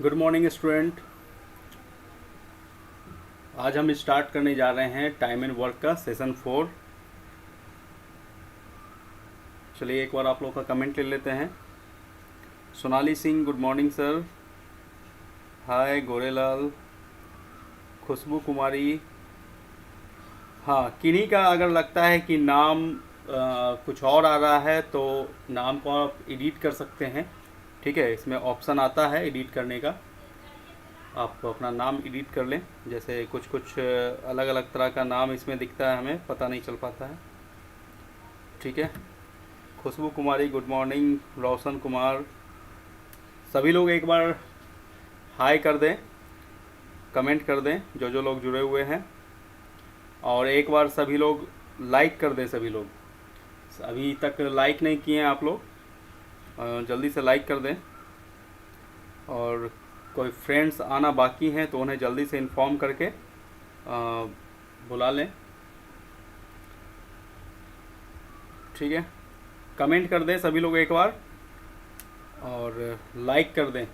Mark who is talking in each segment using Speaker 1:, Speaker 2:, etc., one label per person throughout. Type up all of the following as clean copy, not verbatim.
Speaker 1: Good morning student. आज हम start करने जा रहे हैं टाइम एंड वर्क का सेशन 4। चलिए एक बार आप लोग का कमेंट ले लेते हैं। Sonali Singh, good morning sir. Hi Gorelal, Khushboo Kumari. हाँ, किन्हीं का अगर लगता है कि नाम कुछ और आ रहा है तो नाम को आप एडिट कर सकते हैं। ठीक है, इसमें ऑप्शन आता है एडिट करने का। आप अपना नाम एडिट कर लें। जैसे कुछ कुछ अलग अलग तरह का नाम इसमें दिखता है, हमें पता नहीं चल पाता है। ठीक है, खुशबू कुमारी गुड मॉर्निंग, रोशन कुमार, सभी लोग एक बार हाय कर दें, कमेंट कर दें जो जो लोग जुड़े हुए हैं। और एक बार सभी लोग लाइक कर दें। सभी लोग अभी तक लाइक नहीं किए हैं आप लोग, जल्दी से लाइक कर दें। और कोई फ्रेंड्स आना बाकी हैं तो उन्हें जल्दी से इन्फॉर्म करके बुला लें। ठीक है, कमेंट कर दें सभी लोग एक बार और लाइक कर दें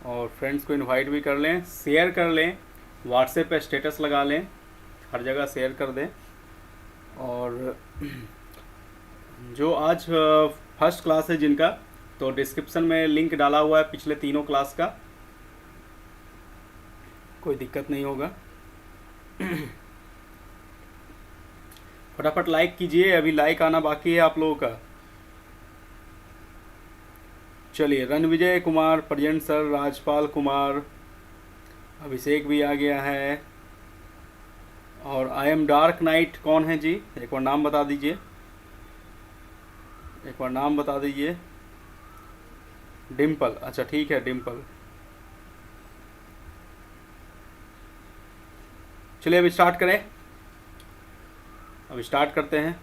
Speaker 1: और फ्रेंड्स को इनवाइट भी कर लें, शेयर कर लें, व्हाट्सएप पे स्टेटस लगा लें, हर जगह शेयर कर दें। और जो आज फर्स्ट क्लास है जिनका, तो डिस्क्रिप्शन में लिंक डाला हुआ है पिछले तीनों क्लास का, कोई दिक्कत नहीं होगा। फटाफट लाइक कीजिए, अभी लाइक आना बाकी है आप लोगों का। चलिए, रणविजय कुमार, पर्यंत सर, राजपाल कुमार, अभिषेक भी आ गया है। और आई एम डार्क नाइट कौन है जी? एक बार नाम बता दीजिए, एक बार नाम बता दीजिए। डिम्पल, अच्छा ठीक है डिम्पल। चलिए अभी स्टार्ट करें, अभी स्टार्ट करते हैं।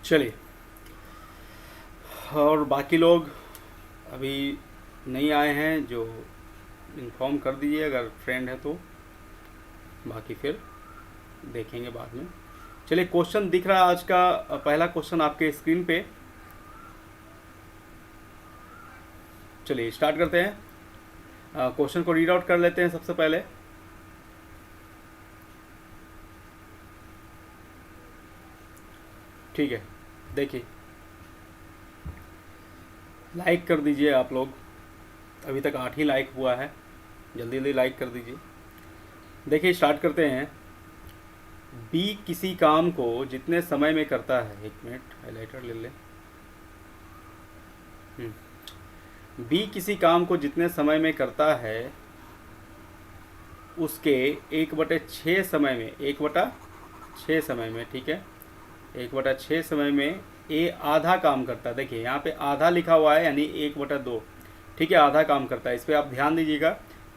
Speaker 1: चलिए, और बाकी लोग अभी नहीं आए हैं जो इन्फॉर्म कर दीजिए अगर फ्रेंड है तो, बाकी फिर देखेंगे बाद में। चलिए, क्वेश्चन दिख रहा है आज का। पहला क्वेश्चन आपके स्क्रीन पे। चलिए स्टार्ट करते हैं, क्वेश्चन को रीड आउट कर लेते हैं सबसे पहले। ठीक है, देखिए लाइक कर दीजिए आप लोग, अभी तक 8 ही लाइक हुआ है, जल्दी जल्दी लाइक कर दीजिए। देखिए स्टार्ट करते हैं। बी किसी काम को जितने समय में करता है, एक मिनट हाइलाइटर ले लें। बी किसी काम को जितने समय में करता है उसके 1/6 समय में, 1/6 समय में, ठीक है, 1/6 समय में ए आधा काम करता है। देखिए यहाँ पे आधा लिखा हुआ है यानी 1/2, ठीक है, आधा काम करता है। इस पर आप ध्यान दीजिएगा,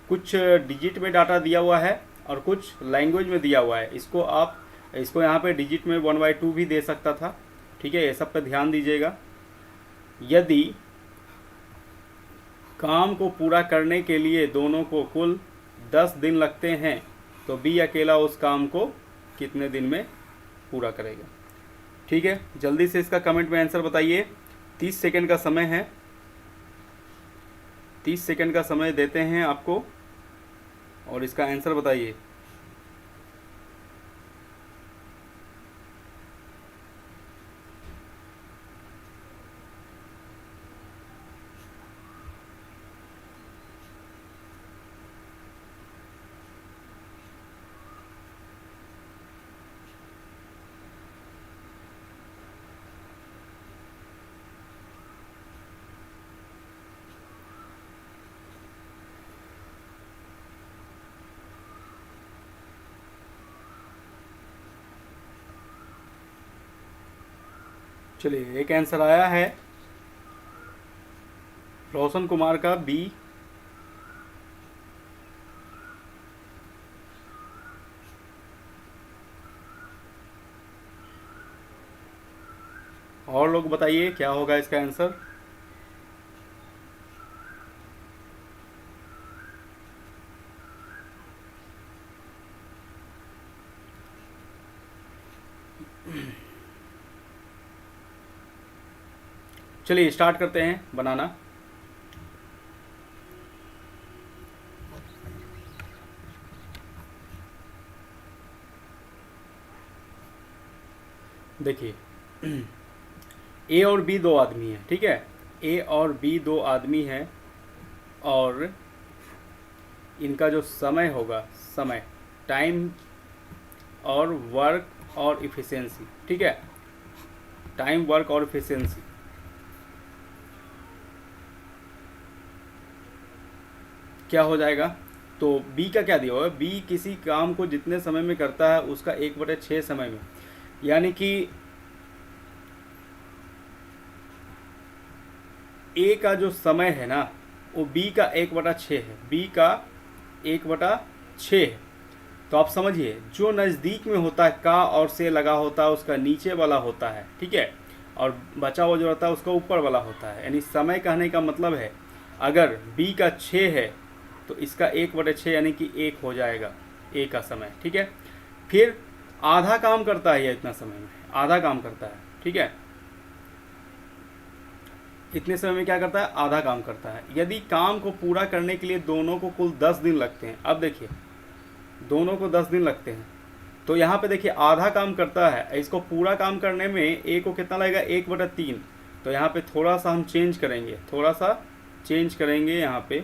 Speaker 1: कुछ डिजिट में डाटा दिया हुआ है और कुछ लैंग्वेज में दिया हुआ है। इसको यहाँ पे डिजिट में 1/2 भी दे सकता था। ठीक है, ये सब पे ध्यान दीजिएगा। यदि काम को पूरा करने के लिए दोनों को कुल 10 दिन लगते हैं तो बी अकेला उस काम को कितने दिन में पूरा करेगा? ठीक है, जल्दी से इसका कमेंट में आंसर बताइए। 30 सेकंड का समय है, 30 सेकंड का समय देते हैं आपको और इसका आंसर बताइए। चलिए एक आंसर आया है रोशन कुमार का बी। और लोग बताइए क्या होगा इसका आंसर। चलिए स्टार्ट करते हैं बनाना। देखिए ए और बी दो आदमी हैं, ठीक है। ए और बी दो आदमी हैं और इनका जो समय होगा, समय, टाइम और वर्क और इफ़िशेंसी, ठीक है। टाइम, वर्क और इफ़िशेंसी, क्या हो जाएगा। तो बी का क्या दिया हुआ है, बी किसी काम को जितने समय में करता है उसका 1/6 समय में, यानी कि ए का जो समय है ना वो बी का 1/6 है, बी का 1/6 है। तो आप समझिए जो नज़दीक में होता है का और से लगा होता है उसका नीचे वाला होता है, ठीक है, और बचा हुआ जो रहता है उसका ऊपर वाला होता है। यानी समय कहने का मतलब है अगर बी का 6 है तो इसका 1/6 यानी कि 1 हो जाएगा ए का समय, ठीक है। फिर आधा काम करता है ये इतना समय में, आधा काम करता है, ठीक है। इतने समय में क्या करता है, आधा काम करता है। यदि काम को पूरा करने के लिए दोनों को कुल 10 दिन लगते हैं, अब देखिए दोनों को 10 दिन लगते हैं, तो यहाँ पे देखिए आधा काम करता है, इसको पूरा काम करने में ए को कितना लगेगा, 1/3। तो यहाँ पे थोड़ा सा हम चेंज करेंगे, थोड़ा सा चेंज करेंगे, यहाँ पे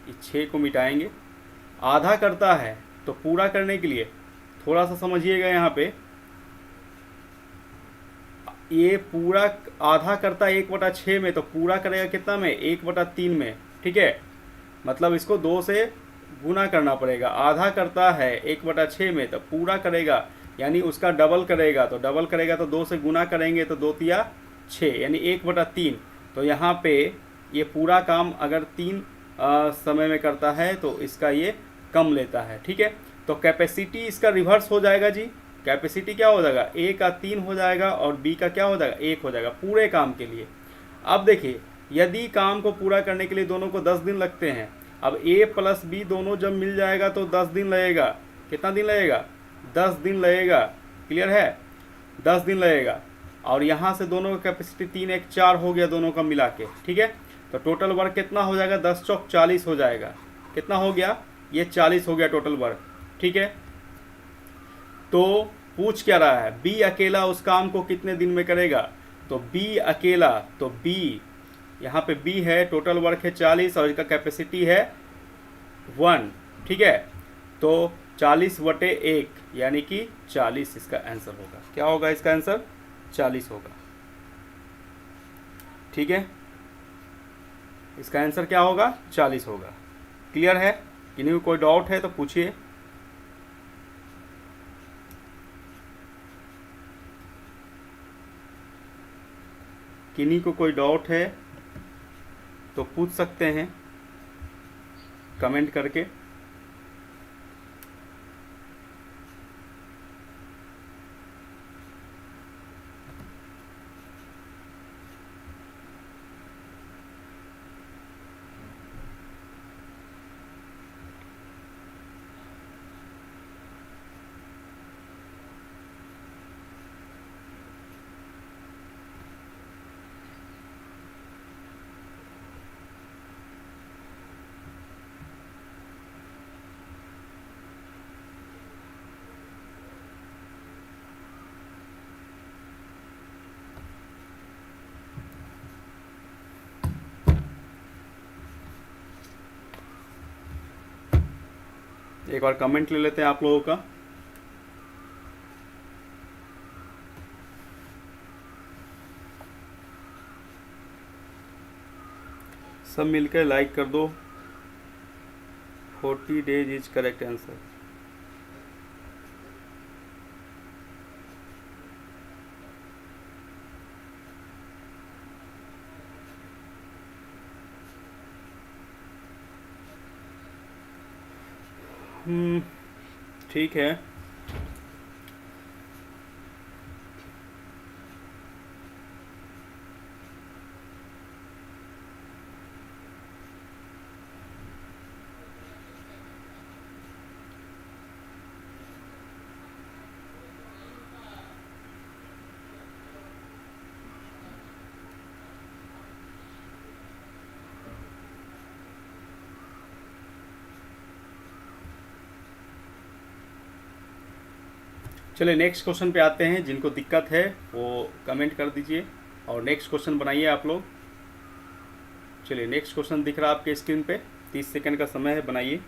Speaker 1: इस 6 को मिटाएंगे। आधा करता है तो पूरा करने के लिए थोड़ा सा समझिएगा, यहाँ पे ये पूरा आधा करता है 1/6 में, तो पूरा करेगा कितना में, 1/3 में, ठीक है। मतलब इसको 2 से गुना करना पड़ेगा। आधा करता है 1/6 में तो पूरा करेगा यानी उसका डबल करेगा, तो डबल करेगा तो 2 से गुना करेंगे तो 2 तिया 6 यानी 1/3। तो यहाँ पे ये पूरा काम अगर 3 समय में करता है तो इसका ये कम लेता है, ठीक है। तो कैपेसिटी इसका रिवर्स हो जाएगा जी। कैपेसिटी क्या हो जाएगा, ए का 3 हो जाएगा और बी का क्या हो जाएगा, 1 हो जाएगा पूरे काम के लिए। अब देखिए यदि काम को पूरा करने के लिए दोनों को 10 दिन लगते हैं, अब ए प्लस बी दोनों जब मिल जाएगा तो 10 दिन लगेगा। कितना दिन लगेगा, 10 दिन लगेगा। क्लियर है, 10 दिन लगेगा। और यहाँ से दोनों का कैपेसिटी 3 1 4 हो गया दोनों का मिला के, ठीक है। तो टोटल वर्क कितना हो जाएगा, 10 चौक 40 हो जाएगा। कितना हो गया, ये 40 हो गया टोटल वर्क, ठीक है। तो पूछ क्या रहा है, बी अकेला उस काम को कितने दिन में करेगा। तो बी अकेला, तो बी यहाँ पे बी है, टोटल वर्क है 40 और इसका कैपेसिटी है 1, ठीक है। तो 40/1 यानी कि 40 इसका आंसर होगा। क्या होगा इसका आंसर, 40 होगा, ठीक है। इसका आंसर क्या होगा, 40 होगा। क्लियर है, किन्हीं को कोई डाउट है तो पूछिए। किन्हीं को कोई डाउट है तो पूछ सकते हैं कमेंट करके। एक बार कमेंट ले लेते हैं आप लोगों का। सब मिलकर लाइक कर दो। 40 days इज करेक्ट आंसर। हम्म, ठीक है। चलिए नेक्स्ट क्वेश्चन पे आते हैं। जिनको दिक्कत है वो कमेंट कर दीजिए और नेक्स्ट क्वेश्चन बनाइए आप लोग। चलिए नेक्स्ट क्वेश्चन दिख रहा है आपके स्क्रीन पे, 30 सेकंड का समय है, बनाइए।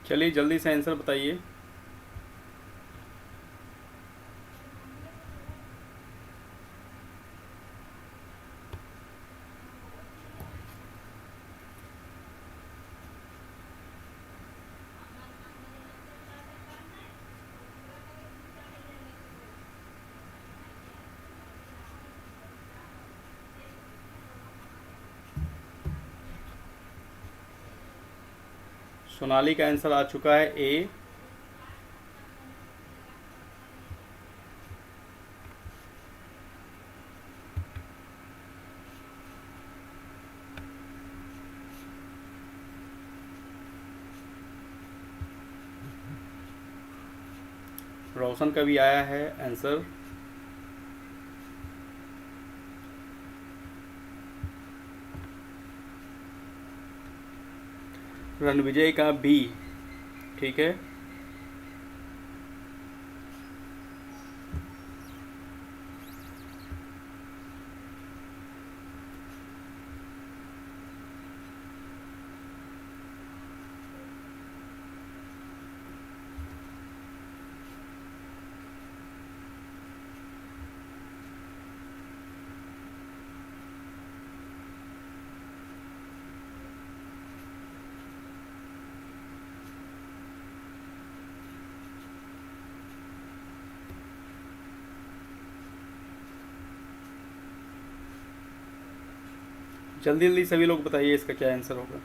Speaker 1: चलिए जल्दी से आंसर बताइए। सोनाली का आंसर आ चुका है ए। रोशन का भी आया है आंसर। रणविजय का बी। ठीक है। जल्दी जल्दी सभी लोग बताइए इसका क्या आंसर होगा।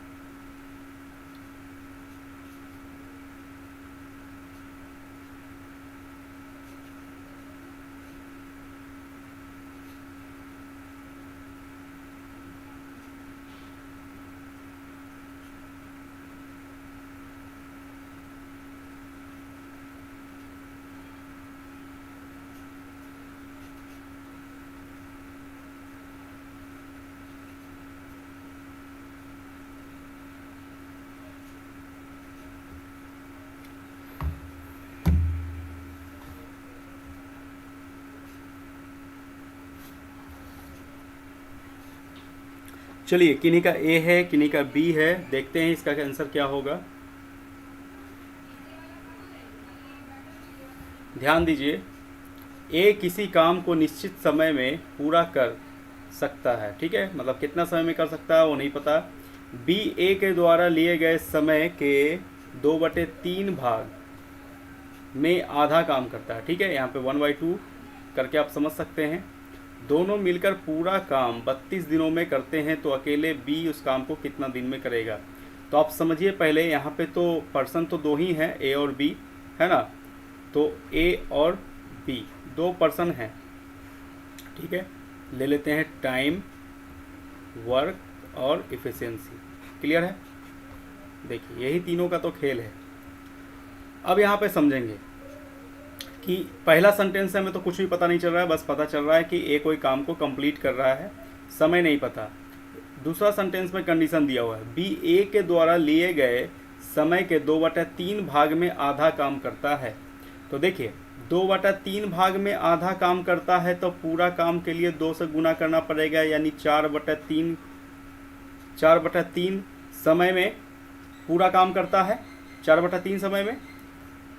Speaker 1: चलिए किन्हीं का ए है, किन्हीं का बी है, देखते हैं इसका आंसर क्या होगा। ध्यान दीजिए। ए किसी काम को निश्चित समय में पूरा कर सकता है। ठीक है, मतलब कितना समय में कर सकता है वो नहीं पता। बी ए के द्वारा लिए गए समय के 2/3 भाग में आधा काम करता है। ठीक है, यहाँ पे 1/2 करके आप समझ सकते हैं। दोनों मिलकर पूरा काम 32 दिनों में करते हैं, तो अकेले बी उस काम को कितना दिन में करेगा। तो आप समझिए पहले, यहाँ पे तो पर्सन तो दो ही हैं, ए और बी, है ना। तो ए और बी दो पर्सन हैं। ठीक है, ले लेते हैं टाइम, वर्क और इफिशियंसी। क्लियर है, देखिए यही तीनों का तो खेल है। अब यहाँ पे समझेंगे कि पहला सेंटेंस है, हमें तो कुछ भी पता नहीं चल रहा है, बस पता चल रहा है कि ए कोई काम को कंप्लीट कर रहा है, समय नहीं पता। दूसरा सेंटेंस में कंडीशन दिया हुआ है, बी ए के द्वारा लिए गए समय के 2/3 भाग में आधा काम करता है। तो देखिए 2/3 भाग में आधा काम करता है, तो पूरा काम के लिए 2 से गुना करना पड़ेगा, यानी 4/3 समय में पूरा काम करता है, 4/3 समय में।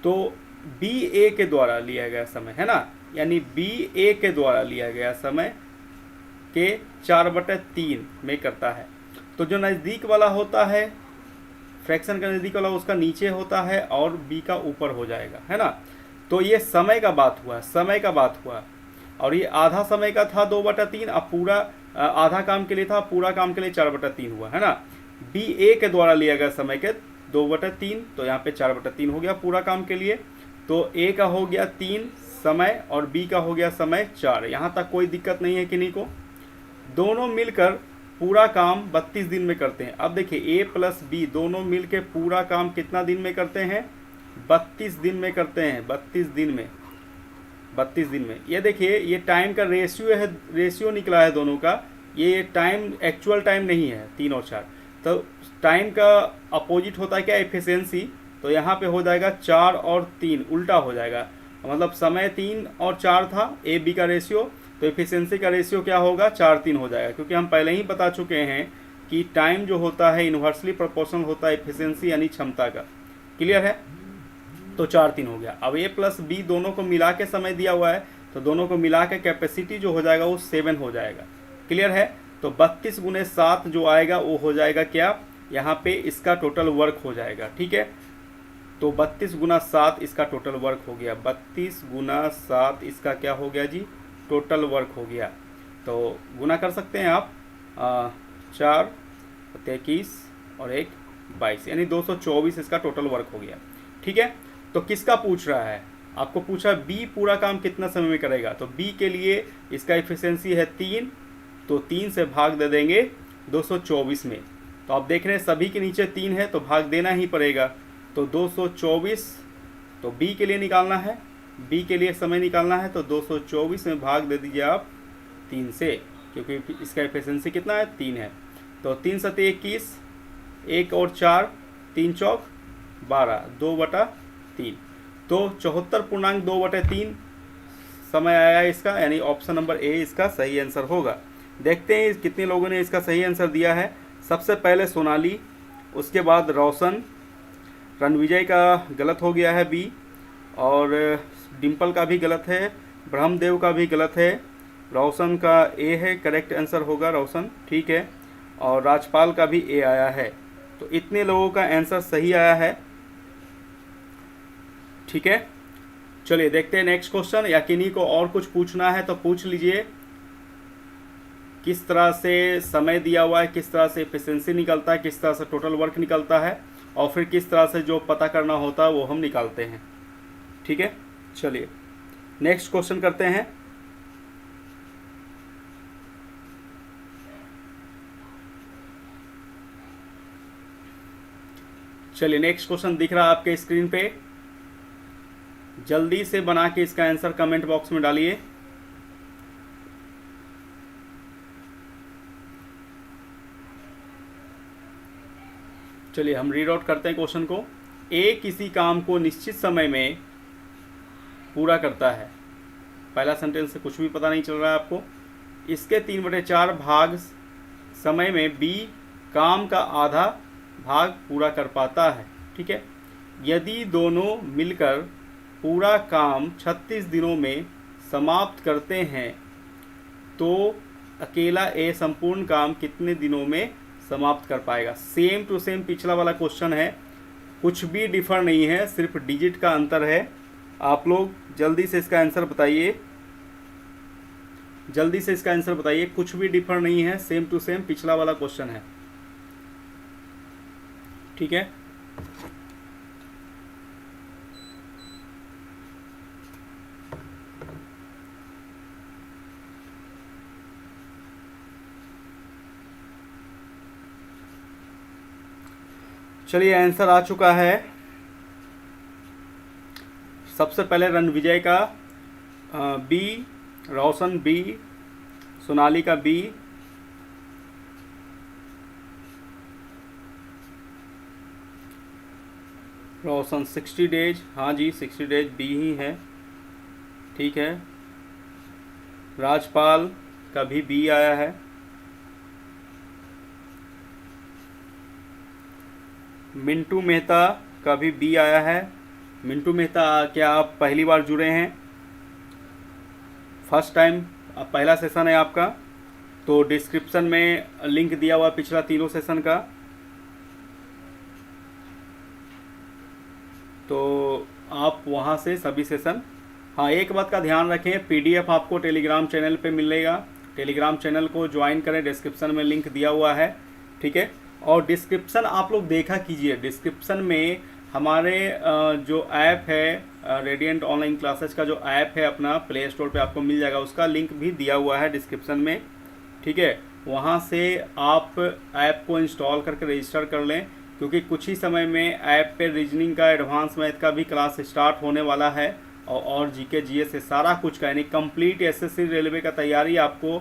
Speaker 1: तो बी ए के द्वारा लिया गया समय है ना, यानी बी ए के द्वारा लिया गया समय के 4/3 में करता है। तो जो नज़दीक वाला होता है, फ्रैक्शन का नज़दीक वाला उसका नीचे होता है और बी का ऊपर हो जाएगा, है ना। तो ये समय का बात हुआ, समय का बात हुआ। और ये आधा समय का था 2/3, अब पूरा आधा काम के लिए था, पूरा काम के लिए 4/3 हुआ, है ना। बी ए के द्वारा लिया गया समय के 2/3, तो यहाँ पे 4/3 हो गया पूरा काम के लिए। तो ए का हो गया 3 समय और बी का हो गया समय 4। यहाँ तक कोई दिक्कत नहीं है किन्हीं को। दोनों मिलकर पूरा काम 32 दिन में करते हैं। अब देखिए ए प्लस बी दोनों मिलकर पूरा काम कितना दिन में करते हैं, 32 दिन में करते हैं, 32 दिन में, 32 दिन में। ये देखिए ये टाइम का रेशियो है, रेशियो निकला है दोनों का। ये टाइम एक्चुअल टाइम नहीं है 3 और 4। तो टाइम का अपोजिट होता है क्या, एफिशिएंसी। तो यहाँ पे हो जाएगा 4 और 3, उल्टा हो जाएगा। मतलब समय 3 और 4 था ए बी का रेशियो, तो एफिशिएंसी का रेशियो क्या होगा, 4-3 हो जाएगा। क्योंकि हम पहले ही बता चुके हैं कि टाइम जो होता है इन्वर्सली प्रोपोर्शनल होता है एफिशिएंसी यानी क्षमता का। क्लियर है, तो 4-3 हो गया। अब ए प्लस बी दोनों को मिला के समय दिया हुआ है, तो दोनों को मिला के कैपेसिटी जो हो जाएगा वो 7 हो जाएगा। क्लियर है, तो 32 × 7 जो आएगा वो हो जाएगा क्या, यहाँ पे इसका टोटल वर्क हो जाएगा। ठीक है, तो 32 × 7 इसका टोटल वर्क हो गया, 32 × 7 इसका क्या हो गया जी, टोटल वर्क हो गया। तो गुना कर सकते हैं आप, 4 + 21 और 1 22, यानी 224 इसका टोटल वर्क हो गया। ठीक है, तो किसका पूछ रहा है, आपको पूछा बी पूरा काम कितना समय में करेगा। तो बी के लिए इसका एफिशिएंसी है 3, तो 3 से भाग दे देंगे 224 में। तो आप देख रहे हैं सभी के नीचे 3 है, तो भाग देना ही पड़ेगा। तो 224, तो बी के लिए निकालना है, बी के लिए समय निकालना है, तो 224 में भाग दे दीजिए आप 3 से, क्योंकि इसका एफिशिएंसी कितना है, 3 है। तो 3 × 7 = 21, 1 और 4, 3 चौक 12, 2/3, तो 74.2/3 समय आया इसका, यानी ऑप्शन नंबर ए इसका सही आंसर होगा। देखते हैं कितने लोगों ने इसका सही आंसर दिया है। सबसे पहले सोनाली, उसके बाद रोशन, रणविजय का गलत हो गया है बी, और डिम्पल का भी गलत है, ब्रह्मदेव का भी गलत है, रोशन का ए है, करेक्ट आंसर होगा रोशन। ठीक है, और राजपाल का भी ए आया है। तो इतने लोगों का आंसर सही आया है। ठीक है, चलिए देखते हैं नेक्स्ट क्वेश्चन। या किन्हीं को और कुछ पूछना है तो पूछ लीजिए। किस तरह से समय दिया हुआ है, किस तरह से एफिशिएंसी निकलता है, किस तरह से टोटल वर्क निकलता है, और फिर किस तरह से जो पता करना होता है वो हम निकालते हैं। ठीक है, चलिए नेक्स्ट क्वेश्चन करते हैं। चलिए नेक्स्ट क्वेश्चन दिख रहा है आपके स्क्रीन पे, जल्दी से बना के इसका आंसर कमेंट बॉक्स में डालिए। चलिए हम रीड आउट करते हैं क्वेश्चन को। ए किसी काम को निश्चित समय में पूरा करता है। पहला सेंटेंस से कुछ भी पता नहीं चल रहा है आपको। इसके 3/4 भाग समय में बी काम का आधा भाग पूरा कर पाता है। ठीक है, यदि दोनों मिलकर पूरा काम 36 दिनों में समाप्त करते हैं तो अकेला ए संपूर्ण काम कितने दिनों में समाप्त कर पाएगा। सेम टू सेम पिछला वाला क्वेश्चन है, कुछ भी डिफर नहीं है, सिर्फ डिजिट का अंतर है। आप लोग जल्दी से इसका आंसर बताइए, जल्दी से इसका आंसर बताइए। कुछ भी डिफर नहीं है, सेम टू सेम पिछला वाला क्वेश्चन है, ठीक है। चलिए आंसर आ चुका है। सबसे पहले रणविजय का बी, रोशन बी, सोनाली का बी, रोशन 60 डेज, हाँ जी 60 डेज बी ही है, ठीक है। राजपाल का भी बी आया है। मिंटू मेहता का भी बी आया है। मिंटू मेहता, क्या आप पहली बार जुड़े हैं, फर्स्ट टाइम पहला सेशन है आपका? तो डिस्क्रिप्शन में लिंक दिया हुआ पिछला तीनों सेशन का, तो आप वहाँ से सभी सेशन। हाँ, एक बात का ध्यान रखें, पीडीएफ आपको टेलीग्राम चैनल पे मिलेगा। टेलीग्राम चैनल को ज्वाइन करें, डिस्क्रिप्शन में लिंक दिया हुआ है, ठीक है। और डिस्क्रिप्शन आप लोग देखा कीजिए, डिस्क्रिप्शन में हमारे जो ऐप है रेडिएंट ऑनलाइन क्लासेस का जो ऐप है अपना प्ले स्टोर पे आपको मिल जाएगा, उसका लिंक भी दिया हुआ है डिस्क्रिप्शन में, ठीक है। वहाँ से आप ऐप को इंस्टॉल करके रजिस्टर कर लें, क्योंकि कुछ ही समय में ऐप पे रीजनिंग का, एडवांस मैथ का भी क्लास स्टार्ट होने वाला है, और जीके जीएस से सारा कुछ का, यानी कंप्लीट एसएससी रेलवे का तैयारी आपको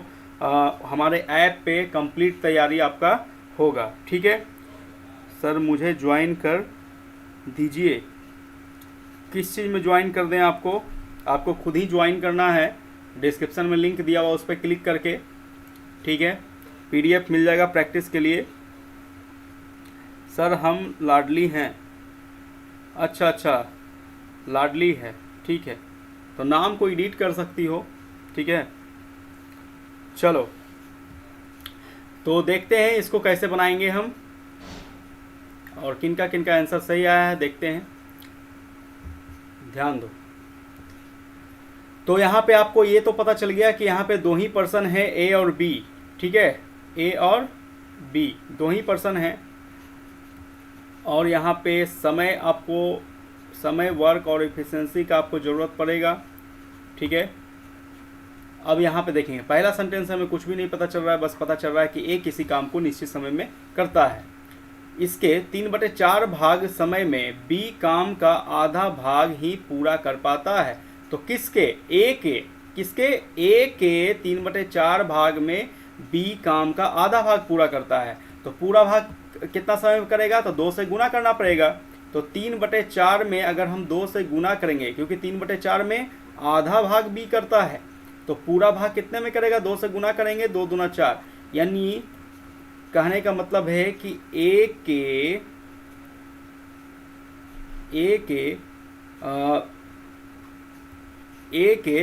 Speaker 1: हमारे ऐप पे कंप्लीट तैयारी आपका होगा, ठीक है। सर मुझे ज्वाइन कर दीजिए, किस चीज़ में ज्वाइन कर दें आपको? आपको खुद ही ज्वाइन करना है, डिस्क्रिप्शन में लिंक दिया हुआ उस पर क्लिक करके, ठीक है। पीडीएफ मिल जाएगा प्रैक्टिस के लिए। सर हम लाडली हैं, अच्छा अच्छा लाडली है, ठीक है, तो नाम को एडिट कर सकती हो, ठीक है। चलो तो देखते हैं इसको कैसे बनाएंगे हम, और किनका किनका आंसर सही आया है देखते हैं, ध्यान दो। तो यहाँ पे आपको ये तो पता चल गया कि यहाँ पे दो ही पर्सन है, ए और बी, ठीक है, ए और बी दो ही पर्सन हैं। और यहाँ पे समय, आपको समय, वर्क और एफिशिएंसी का आपको ज़रूरत पड़ेगा, ठीक है। अब यहाँ पे देखेंगे, पहला सेंटेंस हमें कुछ भी नहीं पता चल रहा है, बस पता चल रहा है कि ए किसी काम को निश्चित समय में करता है। इसके 3/4 भाग समय में बी काम का आधा भाग ही पूरा कर पाता है। तो किसके? ए के, किसके? ए के 3/4 भाग में बी काम का आधा भाग पूरा करता है। तो पूरा भाग कितना समय में करेगा? तो 2 से गुना करना पड़ेगा। तो 3/4 में अगर हम 2 से गुना करेंगे, क्योंकि 3/4 में आधा भाग बी करता है, तो पूरा भाग कितने में करेगा? 2 से गुना करेंगे, 2 दूना 4। यानी कहने का मतलब है कि ए के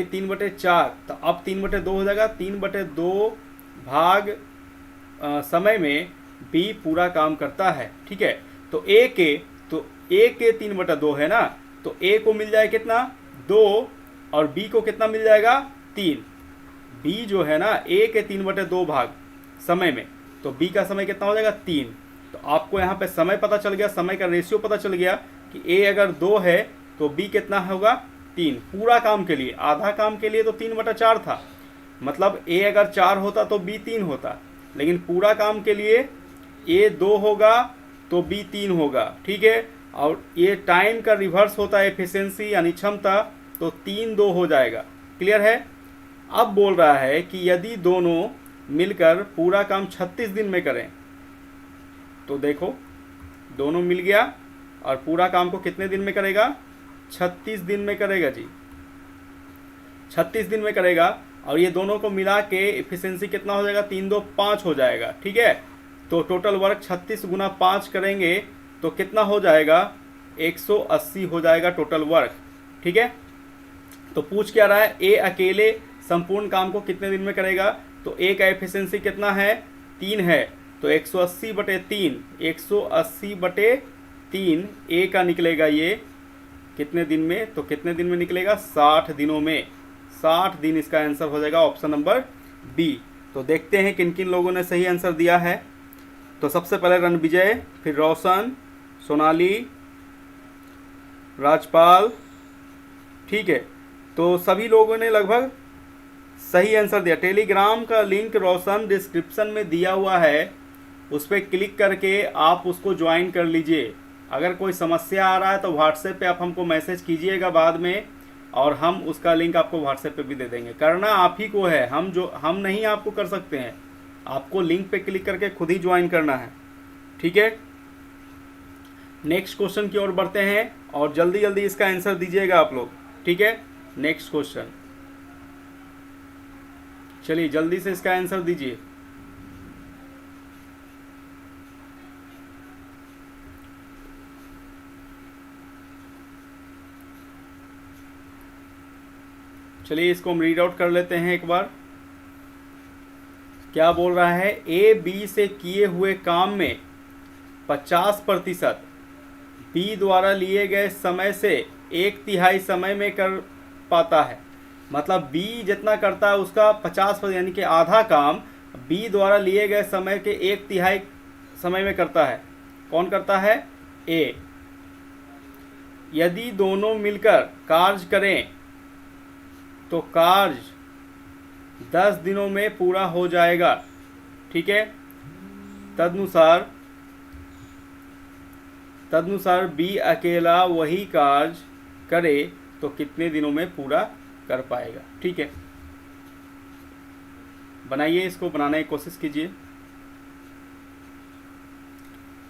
Speaker 1: 3/4, तो अब 3/2 हो जाएगा। 3/2 भाग समय में बी पूरा काम करता है, ठीक है। तो ए के 3/2 है ना, तो ए को मिल जाए कितना? 2, और बी को कितना मिल जाएगा? 3। बी जो है ना, ए के 3/2 भाग समय में, तो बी का समय कितना हो जाएगा? 3। तो आपको यहाँ पे समय पता चल गया, समय का रेशियो पता चल गया कि ए अगर 2 है तो बी कितना होगा? 3। पूरा काम के लिए, आधा काम के लिए तो 3/4 था, मतलब ए अगर 4 होता तो बी 3 होता, लेकिन पूरा काम के लिए ए 2 होगा तो बी 3 होगा, ठीक है। और ये टाइम का रिवर्स होता है, एफिशिएंसी यानी क्षमता, तो 3/2 हो जाएगा। क्लियर है? अब बोल रहा है कि यदि दोनों मिलकर पूरा काम 36 दिन में करें, तो देखो दोनों मिल गया और पूरा काम को कितने दिन में करेगा? 36 दिन में करेगा जी, 36 दिन में करेगा। और ये दोनों को मिला के एफिशिएंसी कितना हो जाएगा? 3/2 5 हो जाएगा, ठीक है। तो टोटल वर्क 36 गुना 5 करेंगे तो कितना हो जाएगा? 180 हो जाएगा टोटल वर्क, ठीक है। तो पूछ क्या रहा है? ए अकेले संपूर्ण काम को कितने दिन में करेगा? तो ए का एफिशिएंसी कितना है, 3 है, तो 180/3, 180/3 ए का निकलेगा ये कितने दिन में, तो कितने दिन में निकलेगा, 60 दिनों में, 60 दिन इसका आंसर हो जाएगा ऑप्शन नंबर बी। तो देखते हैं किन किन लोगों ने सही आंसर दिया है। तो सबसे पहले रणविजय, फिर रोशन, सोनाली, राजपाल, ठीक है, तो सभी लोगों ने लगभग सही आंसर दिया। टेलीग्राम का लिंक रोशन डिस्क्रिप्शन में दिया हुआ है, उस पर क्लिक करके आप उसको ज्वाइन कर लीजिए। अगर कोई समस्या आ रहा है तो व्हाट्सएप पे आप हमको मैसेज कीजिएगा बाद में, और हम उसका लिंक आपको व्हाट्सएप पे भी दे देंगे। करना आप ही को है, हम नहीं आपको कर सकते हैं, आपको लिंक पे क्लिक करके खुद ही ज्वाइन करना है, ठीक है। नेक्स्ट क्वेश्चन की ओर बढ़ते हैं और जल्दी जल्दी इसका आंसर दीजिएगा आप लोग, ठीक है। नेक्स्ट क्वेश्चन, चलिए जल्दी से इसका आंसर दीजिए। चलिए इसको हम रीड आउट कर लेते हैं एक बार। क्या बोल रहा है, ए बी से किए हुए काम में 50% बी द्वारा लिए गए समय से 1/3 समय में कर पाता है। मतलब बी जितना करता है उसका 50%, यानी कि आधा काम बी द्वारा लिए गए समय के 1/3 समय में करता है। कौन करता है, ए। यदि दोनों मिलकर कार्य करें तो कार्य 10 दिनों में पूरा हो जाएगा, ठीक है। तदनुसार बी अकेला वही कार्य करे तो कितने दिनों में पूरा कर पाएगा, ठीक है। बनाइए, इसको बनाने की कोशिश कीजिए,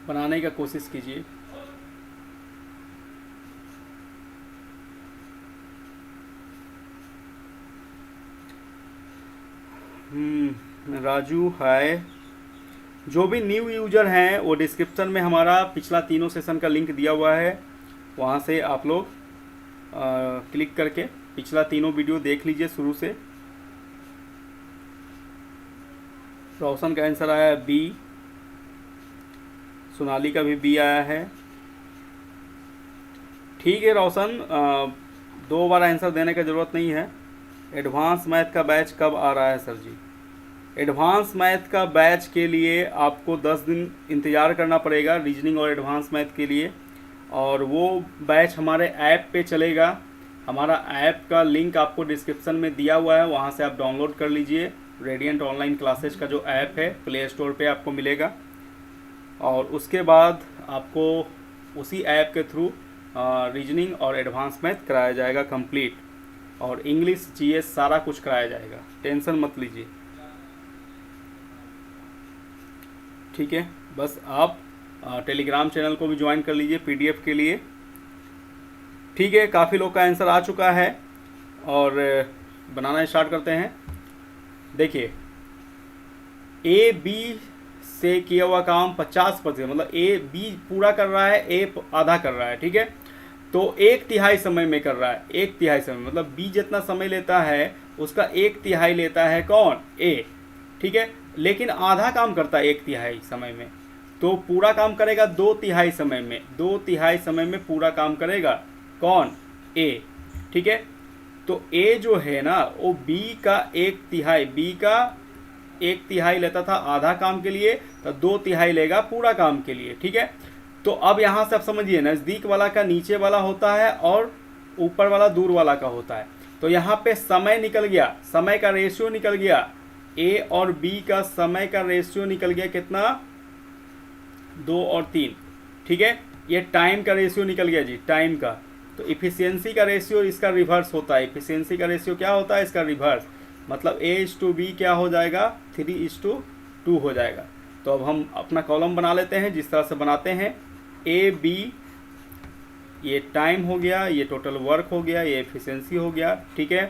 Speaker 1: बनाने का कोशिश कीजिए। राजू हाय। जो भी न्यू यूजर हैं वो डिस्क्रिप्शन में हमारा पिछला तीनों सेशन का लिंक दिया हुआ है, वहाँ से आप लोग क्लिक करके पिछला तीनों वीडियो देख लीजिए शुरू से। रोशन का आंसर आया है बी, सोनाली का भी बी आया है, ठीक है। रोशन 2 बार आंसर देने का ज़रूरत नहीं है। एडवांस मैथ का बैच कब आ रहा है सर जी? एडवांस मैथ का बैच के लिए आपको 10 दिन इंतज़ार करना पड़ेगा, रीजनिंग और एडवांस मैथ के लिए, और वो बैच हमारे ऐप पे चलेगा। हमारा ऐप का लिंक आपको डिस्क्रिप्शन में दिया हुआ है, वहाँ से आप डाउनलोड कर लीजिए। रेडियंट ऑनलाइन क्लासेज का जो ऐप है प्ले स्टोर पे आपको मिलेगा, और उसके बाद आपको उसी ऐप के थ्रू रीजनिंग और एडवांस मैथ कराया जाएगा कंप्लीट, और इंग्लिश जीएस सारा कुछ कराया जाएगा, टेंशन मत लीजिए, ठीक है। बस आप टेलीग्राम चैनल को भी ज्वाइन कर लीजिए पीडीएफ के लिए, ठीक है। काफ़ी लोग का आंसर आ चुका है और बनाना स्टार्ट करते हैं। देखिए, ए बी से किया हुआ काम 50%, मतलब ए बी पूरा कर रहा है, ए आधा कर रहा है, ठीक है। तो 1/3 समय में कर रहा है, 1/3 समय, मतलब बी जितना समय लेता है उसका 1/3 लेता है कौन, ए, ठीक है। लेकिन आधा काम करता है 1/3 समय में, तो पूरा काम करेगा 2/3 समय में, 2/3 समय में पूरा काम करेगा कौन, ए, ठीक है। तो ए जो है ना वो बी का 1/3, बी का 1/3 लेता था आधा काम के लिए, तो 2/3 लेगा पूरा काम के लिए, ठीक है। तो अब यहाँ से आप समझिए, नज़दीक वाला का नीचे वाला होता है और ऊपर वाला दूर वाला का होता है। तो यहाँ पे समय निकल गया, समय का रेशियो निकल गया, ए और बी का समय का रेशियो निकल गया कितना, 2 और 3, ठीक है। ये टाइम का रेशियो निकल गया जी, टाइम का। तो इफिशियंसी का रेशियो इसका रिवर्स होता है, इफिशियंसी का रेशियो क्या होता है, इसका रिवर्स, मतलब A/B क्या हो जाएगा, 3/2 हो जाएगा। तो अब हम अपना कॉलम बना लेते हैं जिस तरह से बनाते हैं, ए बी, ये टाइम हो गया, ये टोटल वर्क हो गया, ये एफिशिएंसी हो गया, ठीक है।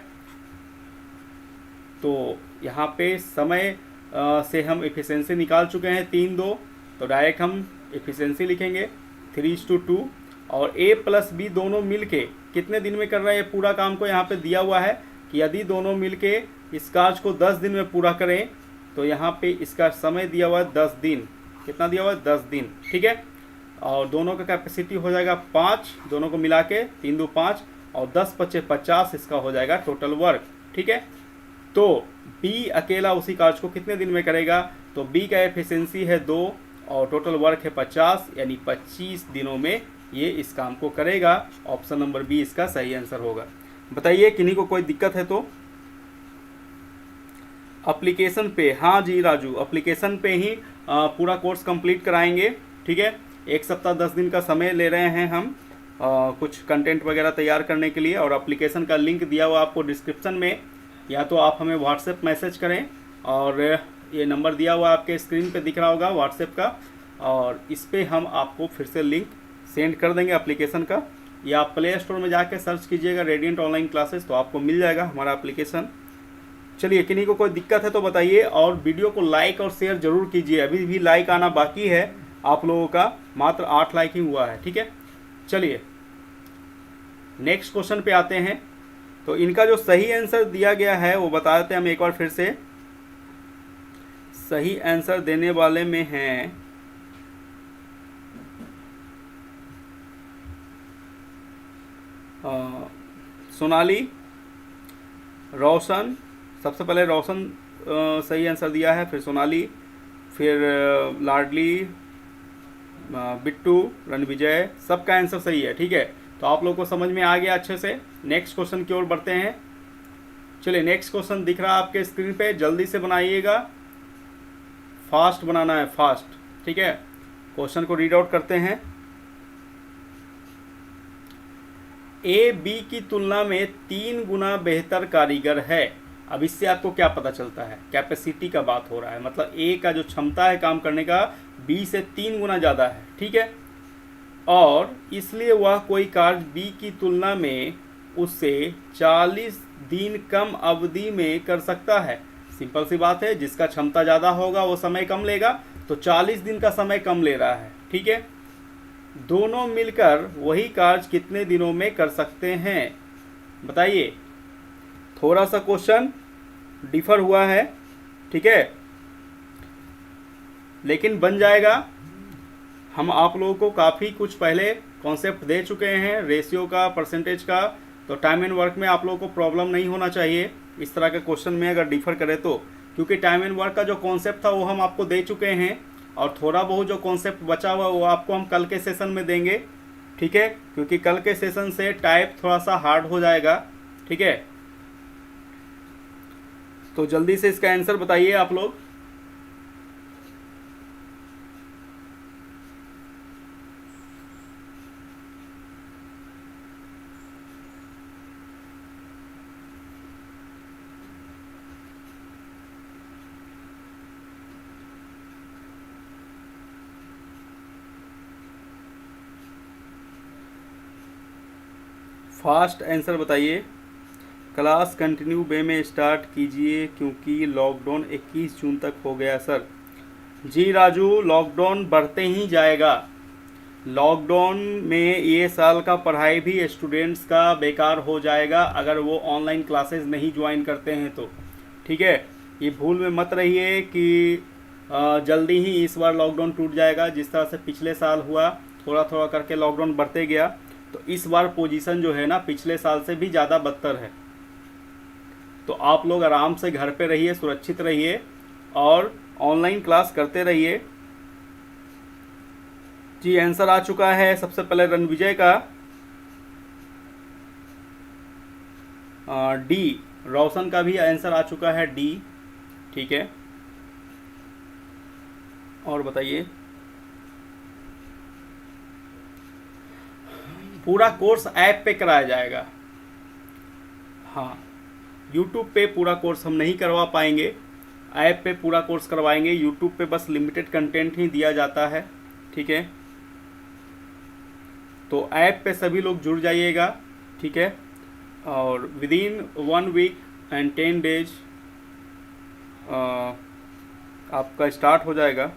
Speaker 1: तो यहाँ पे समय से हम एफिशिएंसी निकाल चुके हैं 3/2, तो डायरेक्ट हम एफिशिएंसी लिखेंगे 3/2, और ए प्लस बी दोनों मिलके कितने दिन में कर रहा है ये पूरा काम को, यहाँ पे दिया हुआ है कि यदि दोनों मिलके इस कार्य को 10 दिन में पूरा करें, तो यहाँ पे इसका समय दिया हुआ है 10 दिन। कितना दिया हुआ है? 10 दिन, ठीक है। और दोनों का कैपेसिटी हो जाएगा 5, दोनों को मिला के 3 2 5 और 10 5 50 इसका हो जाएगा टोटल वर्क, ठीक है। तो बी अकेला उसी कार्य को कितने दिन में करेगा? तो बी का एफिशिएंसी है 2 और टोटल वर्क है 50, यानी 25 दिनों में ये इस काम को करेगा। ऑप्शन नंबर बी इसका सही आंसर होगा। बताइए किन्हीं को कोई दिक्कत है तो। एप्लीकेशन पे, हाँ जी राजू, एप्लीकेशन पे ही पूरा कोर्स कंप्लीट कराएंगे, ठीक है। 1 सप्ताह 10 दिन का समय ले रहे हैं हम कुछ कंटेंट वगैरह तैयार करने के लिए। और एप्लीकेशन का लिंक दिया हुआ आपको डिस्क्रिप्शन में, या तो आप हमें व्हाट्सएप मैसेज करें, और ये नंबर दिया हुआ आपके स्क्रीन पे दिख रहा होगा व्हाट्सएप का, और इस पर हम आपको फिर से लिंक सेंड कर देंगे एप्लीकेशन का। या आप प्ले स्टोर में जाके सर्च कीजिएगा रेडिएंट ऑनलाइन क्लासेस, तो आपको मिल जाएगा हमारा एप्लीकेशन। चलिए किन्हीं को कोई दिक्कत है तो बताइए, और वीडियो को लाइक और शेयर जरूर कीजिए। अभी भी लाइक आना बाकी है आप लोगों का, मात्र 8 लाइक ही हुआ है, ठीक है। चलिए नेक्स्ट क्वेश्चन पे आते हैं। तो इनका जो सही आंसर दिया गया है वो बता देते हैं हम एक बार फिर से। सही आंसर देने वाले में हैं सोनाली, रोशन। सबसे पहले रोशन सही आंसर दिया है, फिर सोनाली, फिर लाडली, बिट्टू, रणविजय, सबका आंसर सही है, ठीक है। तो आप लोगों को समझ में आ गया अच्छे से। नेक्स्ट क्वेश्चन की ओर बढ़ते हैं। चलिए नेक्स्ट क्वेश्चन दिख रहा है आपके स्क्रीन पे, जल्दी से बनाइएगा, फास्ट बनाना है, फास्ट, ठीक है। क्वेश्चन को रीड आउट करते हैं। ए बी की तुलना में 3 गुना बेहतर कारीगर है। अब इससे आपको क्या पता चलता है? कैपेसिटी का बात हो रहा है, मतलब ए का जो क्षमता है काम करने का बी से 3 गुना ज़्यादा है, ठीक है। और इसलिए वह कोई कार्य बी की तुलना में उससे 40 दिन कम अवधि में कर सकता है। सिंपल सी बात है, जिसका क्षमता ज़्यादा होगा वो समय कम लेगा, तो 40 दिन का समय कम ले रहा है, ठीक है। दोनों मिलकर वही कार्य कितने दिनों में कर सकते हैं? बताइए। थोड़ा सा क्वेश्चन डिफर हुआ है, ठीक है, लेकिन बन जाएगा। हम आप लोगों को काफ़ी कुछ पहले कॉन्सेप्ट दे चुके हैं रेशियो का, परसेंटेज का, तो टाइम एंड वर्क में आप लोगों को प्रॉब्लम नहीं होना चाहिए इस तरह के क्वेश्चन में अगर डिफर करें तो, क्योंकि टाइम एंड वर्क का जो कॉन्सेप्ट था वो हम आपको दे चुके हैं, और थोड़ा बहुत जो कॉन्सेप्ट बचा हुआ वो आपको हम कल के सेशन में देंगे, ठीक है। क्योंकि कल के सेशन से टाइप थोड़ा सा हार्ड हो जाएगा, ठीक है। तो जल्दी से इसका आंसर बताइए आप लोग। फास्ट आंसर बताइए। क्लास कंटिन्यू वे में स्टार्ट कीजिए क्योंकि लॉकडाउन 21 जून तक हो गया सर। जी राजू, लॉकडाउन बढ़ते ही जाएगा। लॉकडाउन में ये साल का पढ़ाई भी स्टूडेंट्स का बेकार हो जाएगा अगर वो ऑनलाइन क्लासेस नहीं ज्वाइन करते हैं तो, ठीक है। ये भूल में मत रहिए कि जल्दी ही इस बार लॉकडाउन टूट जाएगा। जिस तरह से पिछले साल हुआ, थोड़ा थोड़ा करके लॉकडाउन बढ़ते गया, तो इस बार पोजीशन जो है ना पिछले साल से भी ज़्यादा बदतर है। तो आप लोग आराम से घर पे रहिए, सुरक्षित रहिए और ऑनलाइन क्लास करते रहिए। जी आंसर आ चुका है सबसे पहले रणविजय का डी। रोशन का भी आंसर आ चुका है डी, ठीक है। और बताइए। पूरा कोर्स ऐप पे कराया जाएगा। हाँ, यूट्यूब पे पूरा कोर्स हम नहीं करवा पाएंगे, ऐप पे पूरा कोर्स करवाएंगे। यूट्यूब पे बस लिमिटेड कंटेंट ही दिया जाता है, ठीक है। तो ऐप पे सभी लोग जुड़ जाइएगा, ठीक है। और विदिन 1 वीक एंड 10 डेज आपका स्टार्ट हो जाएगा।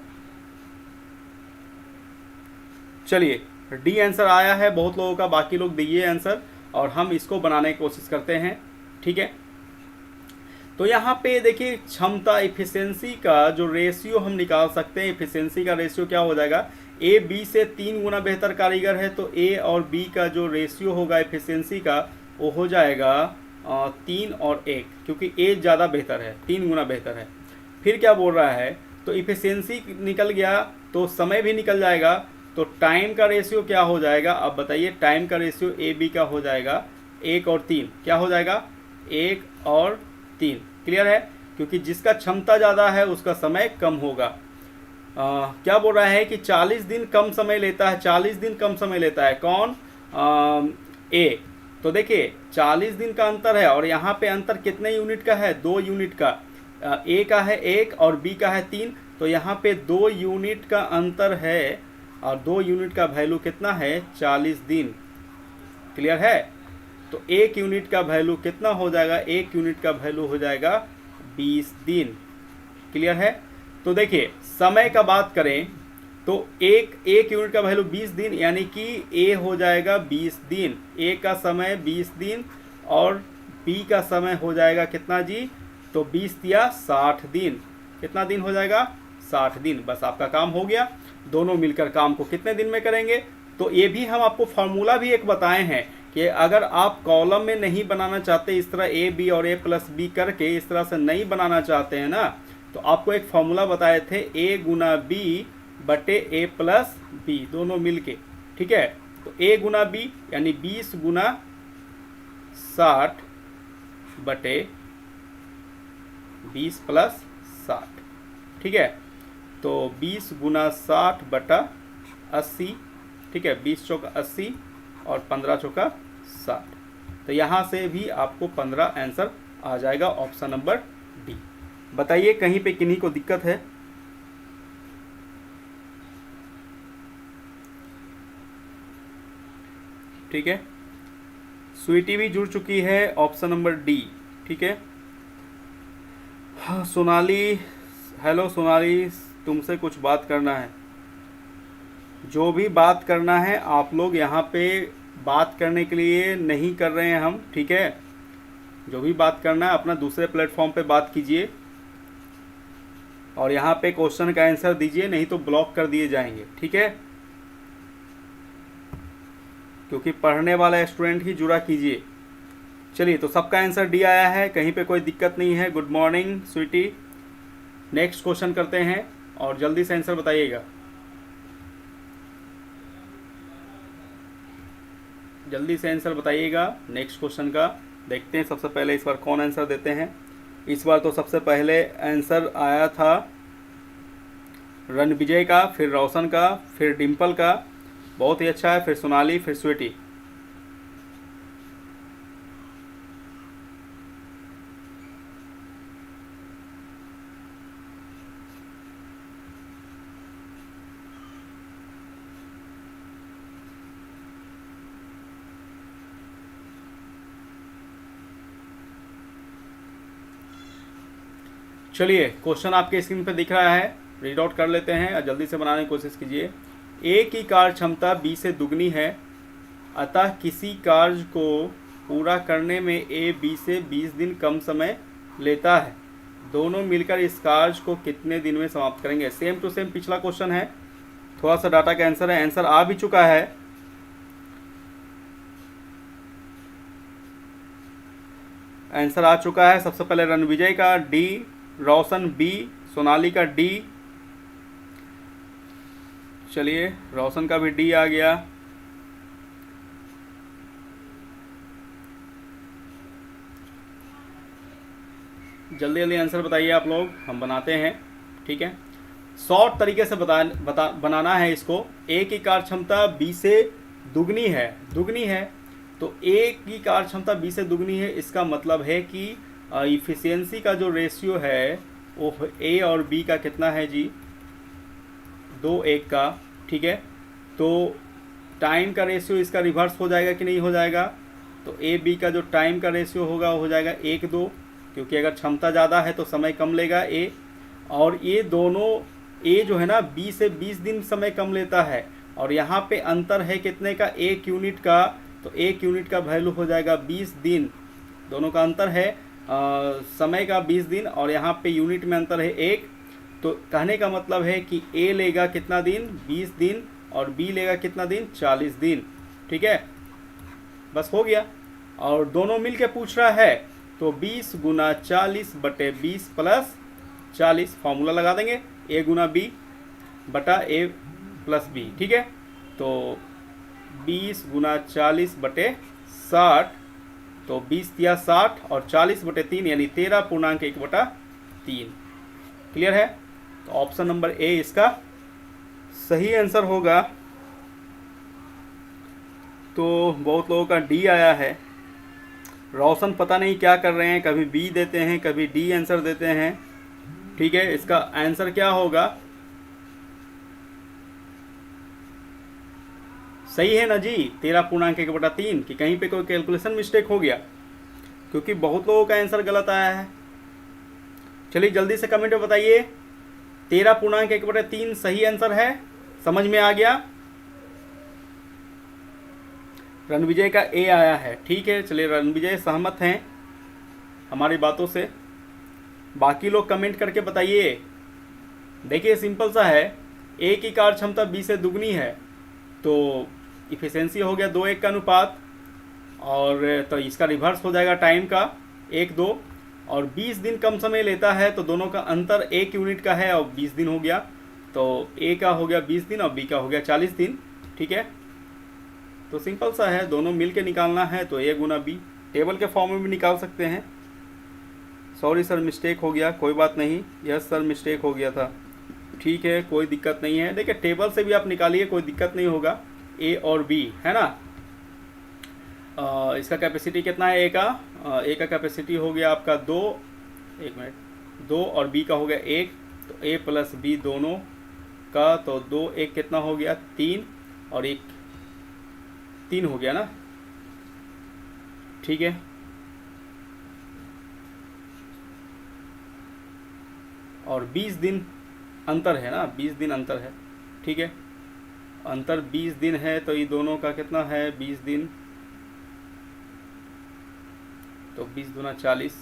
Speaker 1: चलिए, डी आंसर आया है बहुत लोगों का, बाकी लोग दीजिए आंसर और हम इसको बनाने की कोशिश करते हैं, ठीक है। तो यहाँ पे देखिए क्षमता इफिशियंसी का जो रेशियो हम निकाल सकते हैं, इफिशियंसी का रेशियो क्या हो जाएगा, ए बी से 3 गुना बेहतर कारीगर है तो ए और बी का जो रेशियो होगा इफिशियंसी का वो हो जाएगा 3 और 1, क्योंकि ए ज़्यादा बेहतर है, 3 गुना बेहतर है। फिर क्या बोल रहा है, तो इफिशियंसी निकल गया तो समय भी निकल जाएगा, तो टाइम का रेशियो क्या हो जाएगा, अब बताइए। टाइम का रेशियो ए बी का हो जाएगा 1 और 3, क्या हो जाएगा 1 और 3। क्लियर है, क्योंकि जिसका क्षमता ज़्यादा है उसका समय कम होगा। क्या बोल रहा है कि 40 दिन कम समय लेता है, 40 दिन कम समय लेता है कौन, ए। तो देखिए 40 दिन का अंतर है और यहाँ पे अंतर कितने यूनिट का है, 2 यूनिट का। ए का है 1 और बी का है 3, तो यहाँ पे 2 यूनिट का अंतर है और 2 यूनिट का वैल्यू कितना है, 40 दिन। क्लियर है, तो 1 यूनिट का वैल्यू कितना हो जाएगा, 1 यूनिट का वैल्यू हो जाएगा 20 दिन। क्लियर है, तो देखिए समय का बात करें तो एक यूनिट का वैल्यू 20 दिन, यानी कि ए हो जाएगा 20 दिन, ए का समय 20 दिन और बी का समय हो जाएगा कितना जी, तो 20 या 60 दिन। कितना दिन हो जाएगा, 60 दिन। बस आपका काम हो गया। दोनों मिलकर काम को कितने दिन में करेंगे, तो ये भी हम आपको फॉर्मूला भी एक बताए हैं कि अगर आप कॉलम में नहीं बनाना चाहते, इस तरह ए बी और ए प्लस बी करके इस तरह से नहीं बनाना चाहते हैं ना, तो आपको एक फॉर्मूला बताए थे, ए गुना बी बटे ए प्लस बी, दोनों मिलके। ठीक है, तो ए गुना बी यानी 20 गुना 60 बटे 20 प्लस 60। ठीक है, तो 20 गुना 60 बटा 80। ठीक है, 20 चौका 80 और 15 चौका 60। तो यहाँ से भी आपको 15 आंसर आ जाएगा, ऑप्शन नंबर डी। बताइए कहीं पे किन्हीं को दिक्कत है। ठीक है, स्वीटी भी जुड़ चुकी है, ऑप्शन नंबर डी। ठीक है, हाँ सोनाली, हेलो सोनाली, तुमसे कुछ बात करना है। जो भी बात करना है आप लोग यहाँ पे बात करने के लिए नहीं कर रहे हैं हम। ठीक है, जो भी बात करना है अपना दूसरे प्लेटफॉर्म पे बात कीजिए और यहाँ पे क्वेश्चन का आंसर दीजिए, नहीं तो ब्लॉक कर दिए जाएंगे। ठीक है, क्योंकि पढ़ने वाला स्टूडेंट ही जुड़ा कीजिए। चलिए, तो सबका आंसर डी आया है, कहीं पे कोई दिक्कत नहीं है। Good morning sweetie. Next question करते हैं और जल्दी से आंसर बताइएगा, जल्दी से आंसर बताइएगा नेक्स्ट क्वेश्चन का। देखते हैं सबसे पहले इस बार कौन आंसर देते हैं। इस बार तो सबसे पहले आंसर आया था रणविजय का, फिर रोशन का, फिर डिम्पल का, बहुत ही अच्छा है, फिर सोनाली, फिर स्वीटी। चलिए, क्वेश्चन आपके स्क्रीन पर दिख रहा है, रीड आउट कर लेते हैं और जल्दी से बनाने की कोशिश कीजिए। ए की कार्य क्षमता बी से दुगनी है, अतः किसी कार्य को पूरा करने में ए बी से 20 दिन कम समय लेता है। दोनों मिलकर इस कार्य को कितने दिन में समाप्त करेंगे। सेम टू सेम पिछला क्वेश्चन है, थोड़ा सा डाटा का आंसर है। आंसर आ भी चुका है, आंसर आ चुका है। सबसे पहले रणविजय का डी, रोशन बी, सोनाली का डी। चलिए, रोशन का भी डी आ गया। जल्दी जल्दी आंसर बताइए आप लोग, हम बनाते हैं। ठीक है, शॉर्ट तरीके से बनाना है इसको। ए की कार्य क्षमता बी से दुगनी है, तो ए की कार्य क्षमता बी से दुगनी है, इसका मतलब है कि इफिशियंसी का जो रेशियो है वो ए और बी का कितना है जी, 2:1 का। ठीक है, तो टाइम का रेशियो इसका रिवर्स हो जाएगा कि नहीं हो जाएगा, तो ए बी का जो टाइम का रेशियो होगा वो हो जाएगा 1:2, क्योंकि अगर क्षमता ज़्यादा है तो समय कम लेगा ए, और ये दोनों ए जो है ना बी से 20 दिन समय कम लेता है, और यहाँ पे अंतर है कितने का, 1 यूनिट का, तो 1 यूनिट का वैल्यू हो जाएगा 20 दिन, दोनों का अंतर है। समय का 20 दिन और यहाँ पे यूनिट में अंतर है 1। तो कहने का मतलब है कि ए लेगा कितना दिन, 20 दिन, और बी लेगा कितना दिन, 40 दिन। ठीक है, बस हो गया। और दोनों मिल के पूछ रहा है, तो 20 गुना 40 बटे 20 प्लस 40, फॉर्मूला लगा देंगे, ए गुना बी बटा ए प्लस बी। ठीक है, तो 20 गुना 40 बटे 60, तो 20 दिया 60 और 40 बटे 3 यानी 13.1/3। क्लियर है? तो ऑप्शन नंबर ए इसका सही आंसर होगा। तो बहुत लोगों का डी आया है। रोशन पता नहीं क्या कर रहे हैं, कभी बी देते हैं कभी डी आंसर देते हैं। ठीक है, इसका आंसर क्या होगा? सही है ना जी, 13.1/3, कि कहीं पे कोई कैलकुलेशन मिस्टेक हो गया? क्योंकि बहुत लोगों का आंसर गलत आया है। चलिए जल्दी से कमेंट में बताइए, 13.1/3 सही आंसर है? समझ में आ गया? रणविजय का ए आया है। ठीक है, चलिए रणविजय सहमत हैं हमारी बातों से। बाकी लोग कमेंट करके बताइए। देखिए सिंपल सा है, ए की कार्य क्षमता बी से दुगनी है, तो इफिशिएंसी हो गया 2:1 का अनुपात, और तो इसका रिवर्स हो जाएगा टाइम का 1-2, और 20 दिन कम समय लेता है, तो दोनों का अंतर 1 यूनिट का है और 20 दिन हो गया, तो ए का हो गया 20 दिन और बी का हो गया 40 दिन। ठीक है, तो सिंपल सा है, दोनों मिल के निकालना है, तो ए गुना बी टेबल के फॉर्म में भी निकाल सकते हैं। सॉरी सर मिस्टेक हो गया, कोई बात नहीं। यस सर मिस्टेक हो गया था। ठीक है, कोई दिक्कत नहीं है। देखिए टेबल से भी आप निकालिए, कोई दिक्कत नहीं होगा। ए और बी है ना। इसका कैपेसिटी कितना है ए का? ए का कैपेसिटी हो गया आपका 2, 1 मिनट, 2 और बी का हो गया 1, तो ए प्लस बी दोनों का, तो 2 1 कितना हो गया 3 और 1 3 हो गया ना। ठीक है, और 20 दिन अंतर है ना, 20 दिन अंतर है। ठीक है, अंतर 20 दिन है, तो ये दोनों का कितना है 20 दिन, तो 20 दूना 40,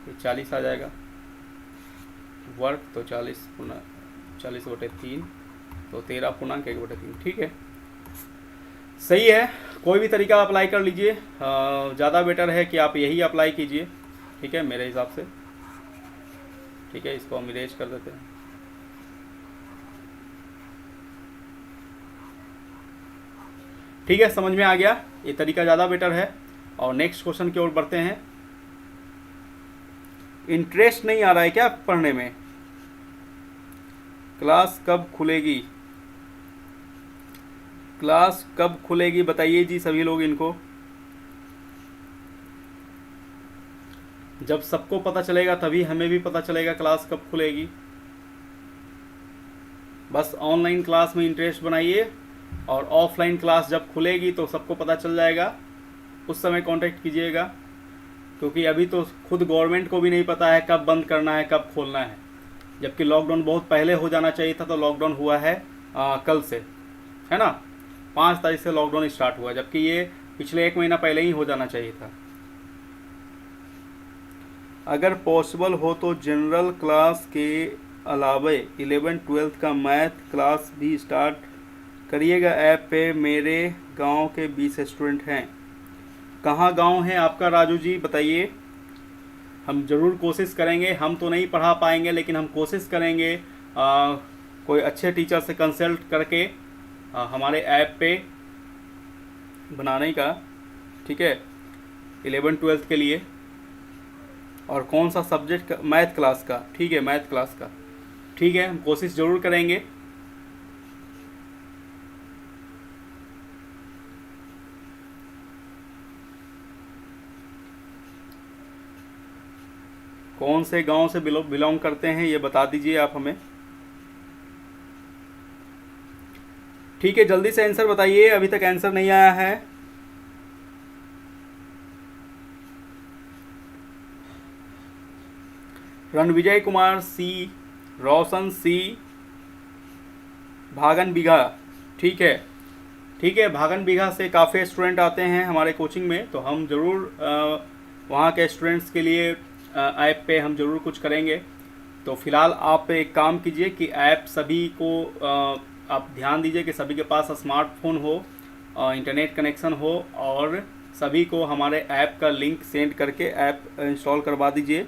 Speaker 1: तो 40 आ जाएगा वर्क, तो 40/3, तो 13.1/3। ठीक है, सही है। कोई भी तरीका अप्लाई कर लीजिए, ज़्यादा बेटर है कि आप यही अप्लाई कीजिए। ठीक है, मेरे हिसाब से। ठीक है, इसको हम इरेज कर देते हैं। ठीक है, समझ में आ गया, ये तरीका ज़्यादा बेटर है। और नेक्स्ट क्वेश्चन की ओर बढ़ते हैं। इंटरेस्ट नहीं आ रहा है क्या पढ़ने में? क्लास कब खुलेगी? क्लास कब खुलेगी बताइए जी सभी लोग इनको। जब सबको पता चलेगा तभी हमें भी पता चलेगा क्लास कब खुलेगी। बस ऑनलाइन क्लास में इंटरेस्ट बनाइए, और ऑफलाइन क्लास जब खुलेगी तो सबको पता चल जाएगा, उस समय कांटेक्ट कीजिएगा। क्योंकि अभी तो खुद गवर्नमेंट को भी नहीं पता है कब बंद करना है कब खोलना है, जबकि लॉकडाउन बहुत पहले हो जाना चाहिए था, तो लॉकडाउन हुआ है कल से, है ना। 5 तारीख से लॉकडाउन स्टार्ट हुआ, जबकि ये पिछले 1 महीना पहले ही हो जाना चाहिए था। अगर पॉसिबल हो तो जनरल क्लास के अलावा 11th-12th का मैथ क्लास भी स्टार्ट करिएगा ऐप पे। मेरे गांव के 20 स्टूडेंट हैं। कहाँ गांव है आपका राजू जी बताइए। हम ज़रूर कोशिश करेंगे, हम तो नहीं पढ़ा पाएंगे लेकिन हम कोशिश करेंगे कोई अच्छे टीचर से कंसल्ट करके हमारे ऐप पे बनाने का। ठीक है, 11th-12th के लिए। और कौन सा सब्जेक्ट का? मैथ क्लास का। ठीक है, मैथ क्लास का। ठीक है, हम कोशिश ज़रूर करेंगे। कौन से गांव से बिलोंग करते हैं ये बता दीजिए आप हमें। ठीक है, जल्दी से आंसर बताइए, अभी तक आंसर नहीं आया है। रणविजय कुमार सी, रोशन सी, भागन बीघा। ठीक है, ठीक है, भागन बीघा से काफ़ी स्टूडेंट आते हैं हमारे कोचिंग में, तो हम ज़रूर वहाँ के स्टूडेंट्स के लिए ऐप पे हम ज़रूर कुछ करेंगे। तो फिलहाल आप एक काम कीजिए कि ऐप सभी को आप ध्यान दीजिए कि सभी के पास स्मार्टफोन हो, इंटरनेट कनेक्शन हो, और सभी को हमारे ऐप का लिंक सेंड करके ऐप इंस्टॉल करवा दीजिए।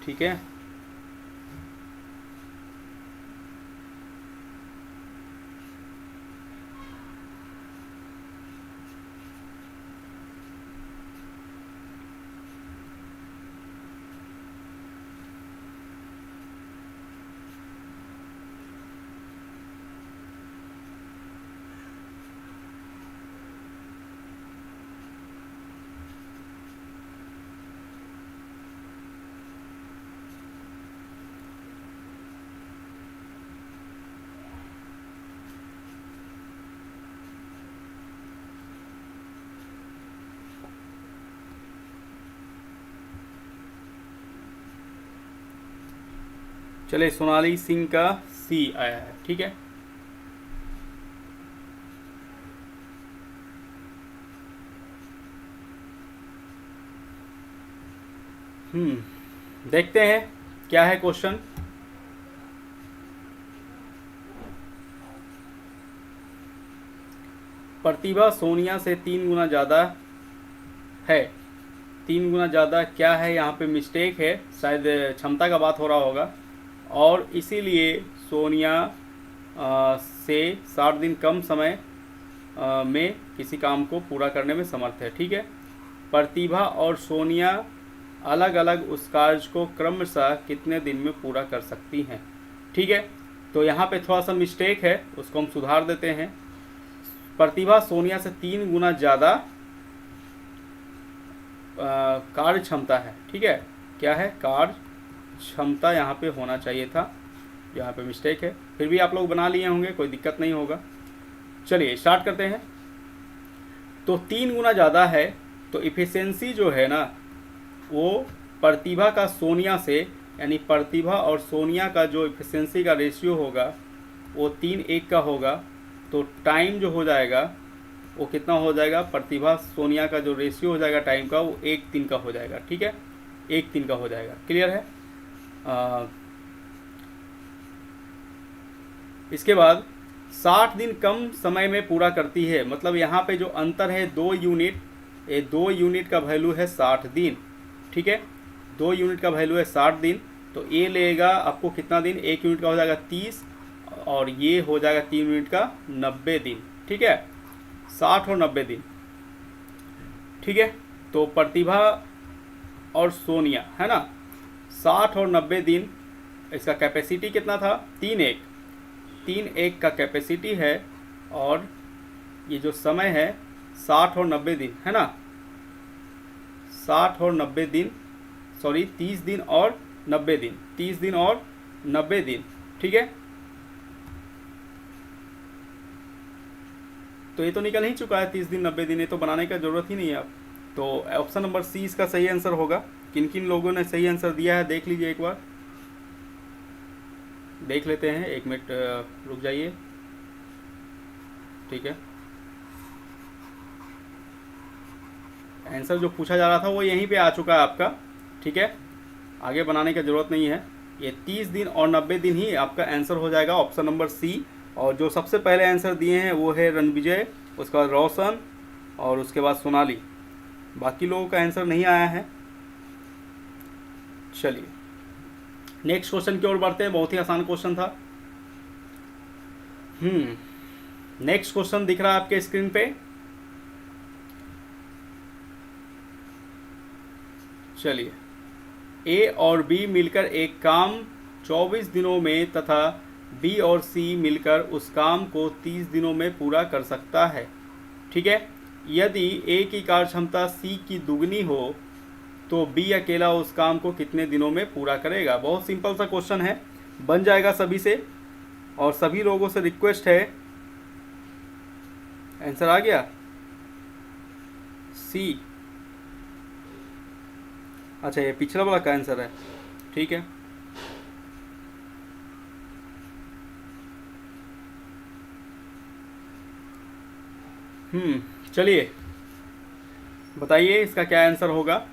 Speaker 1: ठीक है, चलिए सोनाली सिंह का सी आया है। ठीक है, देखते हैं क्या है क्वेश्चन। प्रतिभा सोनिया से 3 गुना ज़्यादा है। 3 गुना ज़्यादा क्या है, यहाँ पे मिस्टेक है, शायद क्षमता का बात हो रहा होगा, और इसीलिए सोनिया से 60 दिन कम समय में किसी काम को पूरा करने में समर्थ है। ठीक है, प्रतिभा और सोनिया अलग अलग उस कार्य को क्रमशः कितने दिन में पूरा कर सकती हैं। ठीक है, तो यहाँ पे थोड़ा सा मिस्टेक है, उसको हम सुधार देते हैं। प्रतिभा सोनिया से 3 गुना ज़्यादा कार्य क्षमता है। ठीक है, क्या है, कार्य क्षमता यहाँ पे होना चाहिए था, यहाँ पे मिस्टेक है। फिर भी आप लोग बना लिए होंगे, कोई दिक्कत नहीं होगा। चलिए स्टार्ट करते हैं। तो 3 गुना ज़्यादा है, तो इफ़िशेंसी जो है ना, वो प्रतिभा का सोनिया से, यानी प्रतिभा और सोनिया का जो इफ़िशेंसी का रेशियो होगा वो 3:1 का होगा। तो टाइम जो हो जाएगा वो कितना हो जाएगा, प्रतिभा सोनिया का जो रेशियो हो जाएगा टाइम का, वो 1:3 का हो जाएगा। ठीक है, 1:3 का हो जाएगा। क्लियर है। इसके बाद 60 दिन कम समय में पूरा करती है, मतलब यहाँ पे जो अंतर है 2 यूनिट, ये 2 यूनिट का वैल्यू है 60 दिन। ठीक है, 2 यूनिट का वैल्यू है 60 दिन, तो ये लेगा आपको कितना दिन, 1 यूनिट का हो जाएगा 30, और ये हो जाएगा 3 यूनिट का 90 दिन। ठीक है, 60 और 90 दिन। ठीक है, तो प्रतिभा और सोनिया है ना, 60 और 90 दिन, इसका कैपेसिटी कितना था, 3:1 का कैपेसिटी है, और ये जो समय है 60 और 90 दिन है ना, 60 और 90 दिन, सॉरी 30 दिन और 90 दिन, 30 दिन और 90 दिन। ठीक है, तो ये तो निकल ही चुका है 30 दिन 90 दिन, ये तो बनाने का ज़रूरत ही नहीं है अब। तो ऑप्शन नंबर सी इसका सही आंसर होगा। किन किन लोगों ने सही आंसर दिया है देख लीजिए, एक बार देख लेते हैं, 1 मिनट रुक जाइए। ठीक है, आंसर जो पूछा जा रहा था वो यहीं पे आ चुका है आपका। ठीक है, आगे बनाने की ज़रूरत नहीं है, ये 30 दिन और 90 दिन ही आपका आंसर हो जाएगा, ऑप्शन नंबर सी। और जो सबसे पहले आंसर दिए हैं वो है रणविजय, उसके बाद रोशन, और उसके बाद सोनाली। बाकी लोगों का आंसर नहीं आया है। चलिए नेक्स्ट क्वेश्चन की ओर बढ़ते हैं, बहुत ही आसान क्वेश्चन था। नेक्स्ट क्वेश्चन दिख रहा है आपके स्क्रीन पे। चलिए, ए और बी मिलकर एक काम 24 दिनों में तथा बी और सी मिलकर उस काम को 30 दिनों में पूरा कर सकता है। ठीक है, यदि ए की कार्यक्षमता सी की दुगनी हो तो बी अकेला उस काम को कितने दिनों में पूरा करेगा। बहुत सिंपल सा क्वेश्चन है, बन जाएगा सभी से, और सभी लोगों से रिक्वेस्ट है, आंसर आ गया सी। अच्छा, ये पिछला वाला का आंसर है। ठीक है, चलिए बताइए इसका क्या आंसर होगा।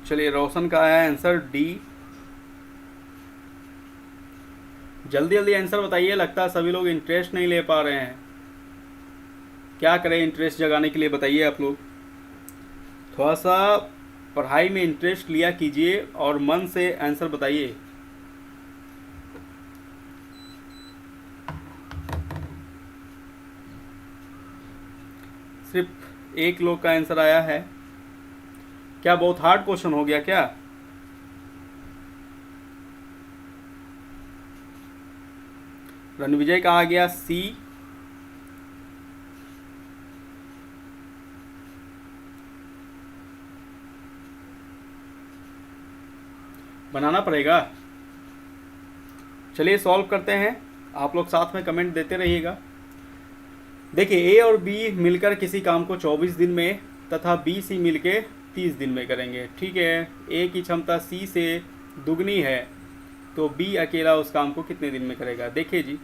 Speaker 1: चलिए रोशन का आया आंसर डी। जल्दी जल्दी आंसर बताइए, लगता है सभी लोग इंटरेस्ट नहीं ले पा रहे हैं। क्या करें इंटरेस्ट जगाने के लिए, बताइए आप लोग। थोड़ा सा पढ़ाई में इंटरेस्ट लिया कीजिए और मन से आंसर बताइए। सिर्फ एक लोग का आंसर आया है। क्या बहुत हार्ड क्वेश्चन हो गया क्या? रणविजय का आ गया सी। बनाना पड़ेगा। चलिए सॉल्व करते हैं, आप लोग साथ में कमेंट देते रहिएगा। देखिए ए और बी मिलकर किसी काम को 24 दिन में तथा बी सी मिलके 30 दिन में करेंगे। ठीक है, ए की क्षमता सी से दुगनी है तो बी अकेला उस काम को कितने दिन में करेगा। देखिए जी,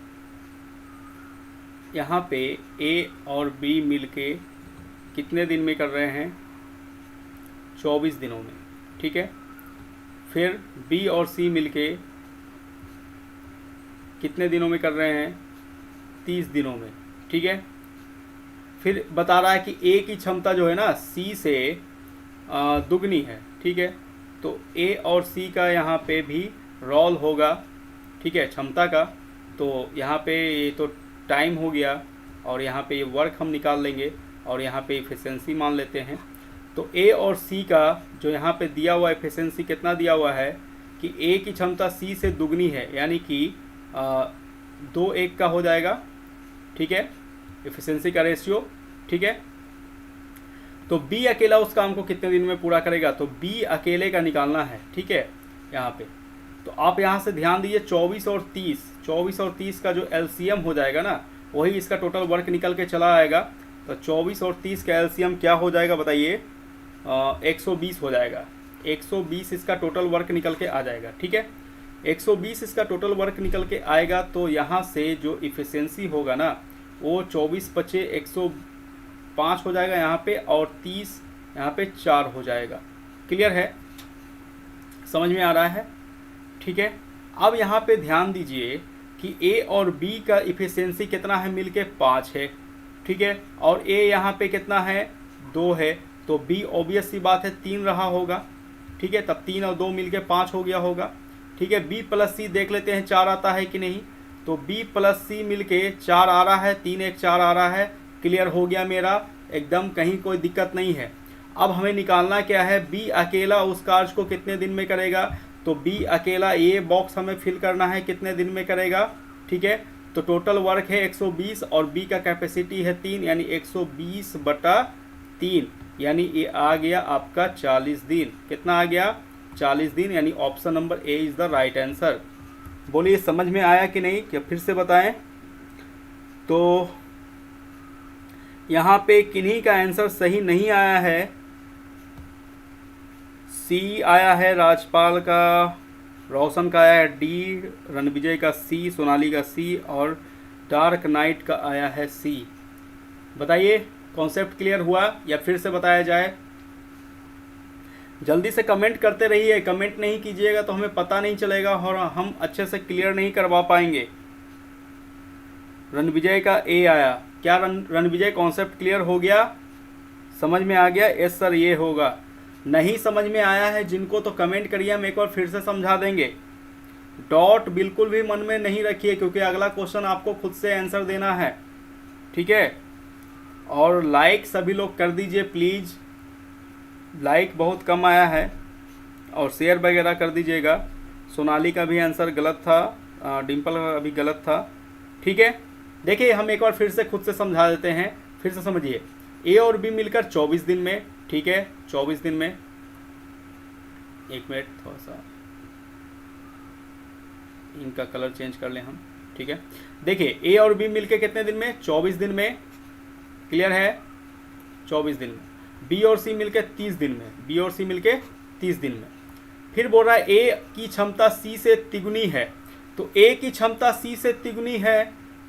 Speaker 1: यहाँ पे ए और बी मिलके कितने दिन में कर रहे हैं, 24 दिनों में। ठीक है, फिर बी और सी मिलके कितने दिनों में कर रहे हैं, 30 दिनों में। ठीक है, फिर बता रहा है कि ए की क्षमता जो है ना सी से दुगनी है। ठीक है, तो ए और सी का यहाँ पे भी रोल होगा। ठीक है, क्षमता का। तो यहाँ पे ये तो टाइम हो गया और यहाँ पे ये वर्क हम निकाल लेंगे और यहाँ पे एफिशिएंसी मान लेते हैं। तो ए और सी का जो यहाँ पे दिया हुआ एफिशिएंसी कितना दिया हुआ है कि ए की क्षमता सी से दुगनी है, यानी कि 2:1 का हो जाएगा। ठीक है, एफिशिएंसी का रेशियो। ठीक है, तो बी अकेला उस काम को कितने दिन में पूरा करेगा, तो बी अकेले का निकालना है। ठीक है, यहाँ पे तो आप यहाँ से ध्यान दीजिए 24 और 30 का जो एलसीएम हो जाएगा ना, वही इसका टोटल वर्क निकल के चला आएगा। तो 24 और 30 का एलसीएम क्या हो जाएगा बताइए, 120 हो जाएगा। 120 इसका टोटल वर्क निकल के आ जाएगा। ठीक है, 120 इसका टोटल वर्क निकल के आएगा। तो यहाँ से जो इफिशियंसी होगा ना वो 24 × 105 हो जाएगा यहाँ पे, और 30 यहाँ पे 4 हो जाएगा। क्लियर है, समझ में आ रहा है? ठीक है, अब यहाँ पे ध्यान दीजिए कि ए और बी का इफिशियंसी कितना है, मिलके 5 है। ठीक है, और ए यहाँ पे कितना है, 2 है। तो बी ऑब्वियस सी बात है 3 रहा होगा। ठीक है, तब 3 और 2 मिलके 5 हो गया होगा। ठीक है, बी प्लस सी देख लेते हैं 4 आता है कि नहीं। तो बी प्लस सी मिलके 4 आ रहा है, 3 1 4 आ रहा है। क्लियर हो गया मेरा एकदम, कहीं कोई दिक्कत नहीं है। अब हमें निकालना क्या है, बी अकेला उस कार्य को कितने दिन में करेगा। तो बी अकेला ये बॉक्स हमें फिल करना है कितने दिन में करेगा। ठीक है, तो टोटल वर्क है 120 और बी का कैपेसिटी है 3, यानी 120/3, यानी ये आ गया आपका 40 दिन। कितना आ गया, 40 दिन, यानी option number A is the right answer. बोलिए समझ में आया कि नहीं, क्या फिर से बताएं। तो यहाँ पे किन्हीं का आंसर सही नहीं आया है। सी आया है राजपाल का, रोशन का आया है डी, रणविजय का सी, सोनाली का सी, और डार्क नाइट का आया है सी। बताइए कॉन्सेप्ट क्लियर हुआ या फिर से बताया जाए। जल्दी से कमेंट करते रहिए, कमेंट नहीं कीजिएगा तो हमें पता नहीं चलेगा और हम अच्छे से क्लियर नहीं करवा पाएंगे। रणविजय का ए आया, क्या रणविजय कॉन्सेप्ट क्लियर हो गया, समझ में आ गया? यस सर ये होगा। नहीं समझ में आया है जिनको तो कमेंट करिए, हम एक बार फिर से समझा देंगे। डॉट बिल्कुल भी मन में नहीं रखिए क्योंकि अगला क्वेश्चन आपको खुद से आंसर देना है। ठीक है, और लाइक सभी लोग कर दीजिए प्लीज़, लाइक बहुत कम आया है, और शेयर वगैरह कर दीजिएगा। सोनाली का भी आंसर गलत था, डिम्पल का भी गलत था। ठीक है, देखिए हम एक बार फिर से खुद से समझा देते हैं, फिर से समझिए। ए और बी मिलकर 24 दिन में, ठीक है 24 दिन में, एक मिनट, थोड़ा सा इनका कलर चेंज कर लें हम, ठीक है। देखिए ए और बी मिलके कितने दिन में, 24 दिन में, क्लियर है, 24 दिन में। बी और सी मिलके 30 दिन में, बी और सी मिलके 30 दिन में। फिर बोल रहा है ए की क्षमता सी से तिगुनी है, तो ए की क्षमता सी से तिगुनी है,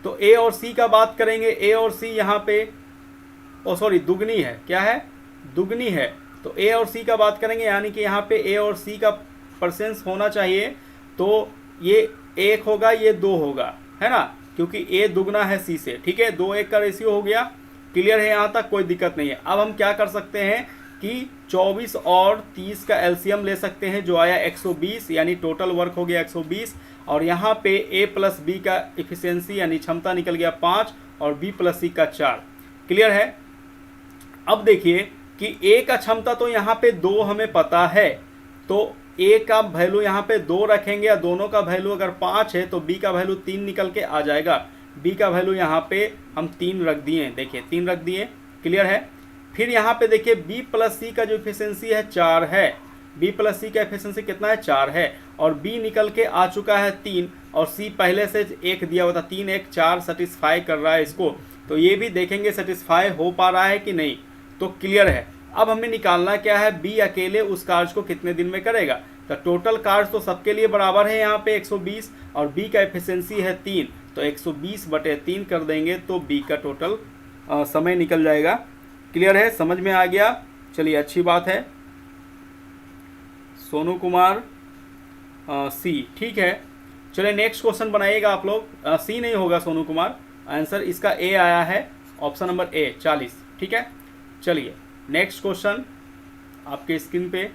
Speaker 1: तो ए और सी का बात करेंगे, ए और सी यहाँ पे, ओ सॉरी दुगनी है, क्या है, दुगनी है, तो ए और सी का बात करेंगे, यानी कि यहाँ पे ए और सी का परसेंस होना चाहिए, तो ये 1 होगा, ये 2 होगा, है ना, क्योंकि ए दुगना है सी से, ठीक है, 2-1 का रेशियो हो गया, क्लियर है, यहाँ तक कोई दिक्कत नहीं है। अब हम क्या कर सकते हैं कि 24 और 30 का एलसीएम ले सकते हैं, जो आया 120, यानी टोटल वर्क हो गया 120, और यहाँ पे ए प्लस बी का इफिशियंसी यानी क्षमता निकल गया 5 और बी प्लस सी का 4, क्लियर है। अब देखिए कि ए का क्षमता तो यहाँ पे 2 हमें पता है, तो ए का वैल्यू यहाँ पे 2 रखेंगे, या दोनों का वैल्यू अगर 5 है तो बी का वैल्यू 3 निकल के आ जाएगा। बी का वैल्यू यहाँ पे हम 3 रख दिए, देखिए 3 रख दिए, क्लियर है। फिर यहाँ पे देखिए बी प्लस सी का जो इफिशियंसी है 4 है, बी प्लस सी का इफिशियंसी कितना है, 4 है, और बी निकल के आ चुका है 3, और सी पहले से 1 दिया हुआ था, 3 1 4 सेटिस्फाई कर रहा है इसको, तो ये भी देखेंगे सेटिस्फाई हो पा रहा है कि नहीं, तो क्लियर है। अब हमें निकालना क्या है, बी अकेले उस कार्य को कितने दिन में करेगा, तो टोटल कार्य तो सबके लिए बराबर है यहाँ पे 120, और बी का एफिशिएंसी है 3, तो 120/3 कर देंगे तो बी का टोटल समय निकल जाएगा, क्लियर है, समझ में आ गया, चलिए अच्छी बात है। सोनू कुमार सी, ठीक है, चलिए नेक्स्ट क्वेश्चन बनाइएगा आप लोग, सी नहीं होगा सोनू कुमार, आंसर इसका ए आया है, ऑप्शन नंबर ए 40, ठीक है। चलिए नेक्स्ट क्वेश्चन आपके स्क्रीन पे